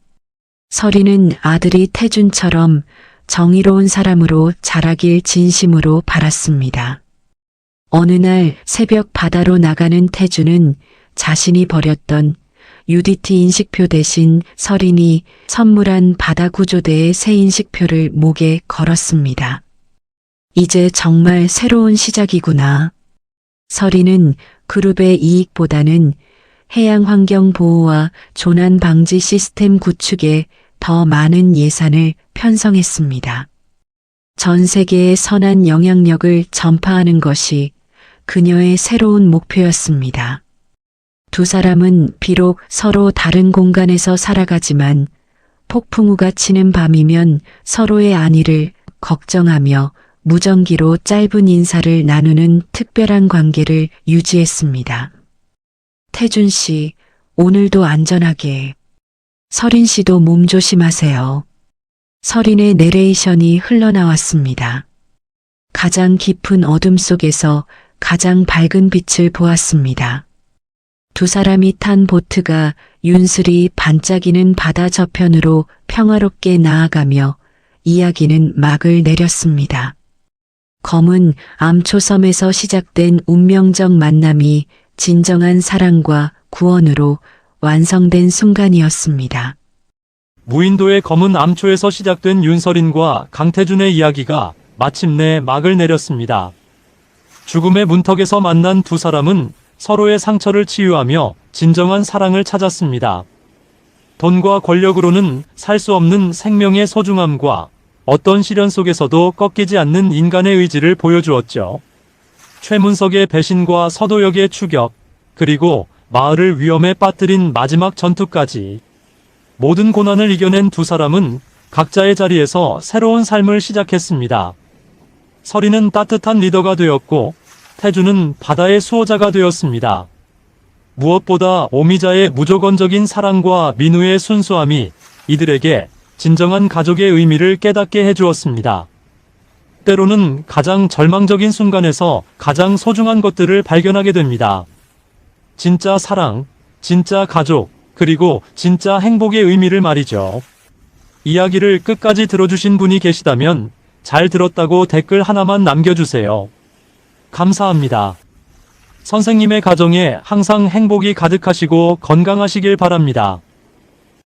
Speaker 1: 설이는 아들이 태준처럼 정의로운 사람으로 자라길 진심으로 바랐습니다. 어느 날 새벽 바다로 나가는 태준은 자신이 버렸던 UDT 인식표 대신 설인이 선물한 바다구조대의 새 인식표를 목에 걸었습니다. 이제 정말 새로운 시작이구나. 설인은 그룹의 이익보다는 해양 환경 보호와 조난 방지 시스템 구축에 더 많은 예산을 편성했습니다. 전 세계에 선한 영향력을 전파하는 것이 그녀의 새로운 목표였습니다. 두 사람은 비록 서로 다른 공간에서 살아가지만 폭풍우가 치는 밤이면 서로의 안위를 걱정하며 무전기로 짧은 인사를 나누는 특별한 관계를 유지했습니다. 태준 씨, 오늘도 안전하게. 설인 씨도 몸 조심하세요. 설인의 내레이션이 흘러나왔습니다. 가장 깊은 어둠 속에서 가장 밝은 빛을 보았습니다. 두 사람이 탄 보트가 윤슬이 반짝이는 바다 저편으로 평화롭게 나아가며 이야기는 막을 내렸습니다. 검은 암초섬에서 시작된 운명적 만남이 진정한 사랑과 구원으로 완성된 순간이었습니다.
Speaker 4: 무인도의 검은 암초에서 시작된 윤설인과 강태준의 이야기가 마침내 막을 내렸습니다. 죽음의 문턱에서 만난 두 사람은 서로의 상처를 치유하며 진정한 사랑을 찾았습니다. 돈과 권력으로는 살 수 없는 생명의 소중함과 어떤 시련 속에서도 꺾이지 않는 인간의 의지를 보여주었죠. 최문석의 배신과 서도역의 추격, 그리고 마을을 위험에 빠뜨린 마지막 전투까지 모든 고난을 이겨낸 두 사람은 각자의 자리에서 새로운 삶을 시작했습니다. 설이는 따뜻한 리더가 되었고 태준은 바다의 수호자가 되었습니다. 무엇보다 오미자의 무조건적인 사랑과 민우의 순수함이 이들에게 진정한 가족의 의미를 깨닫게 해주었습니다. 때로는 가장 절망적인 순간에서 가장 소중한 것들을 발견하게 됩니다. 진짜 사랑, 진짜 가족, 그리고 진짜 행복의 의미를 말이죠. 이야기를 끝까지 들어주신 분이 계시다면 잘 들었다고 댓글 하나만 남겨주세요. 감사합니다. 선생님의 가정에 항상 행복이 가득하시고 건강하시길 바랍니다.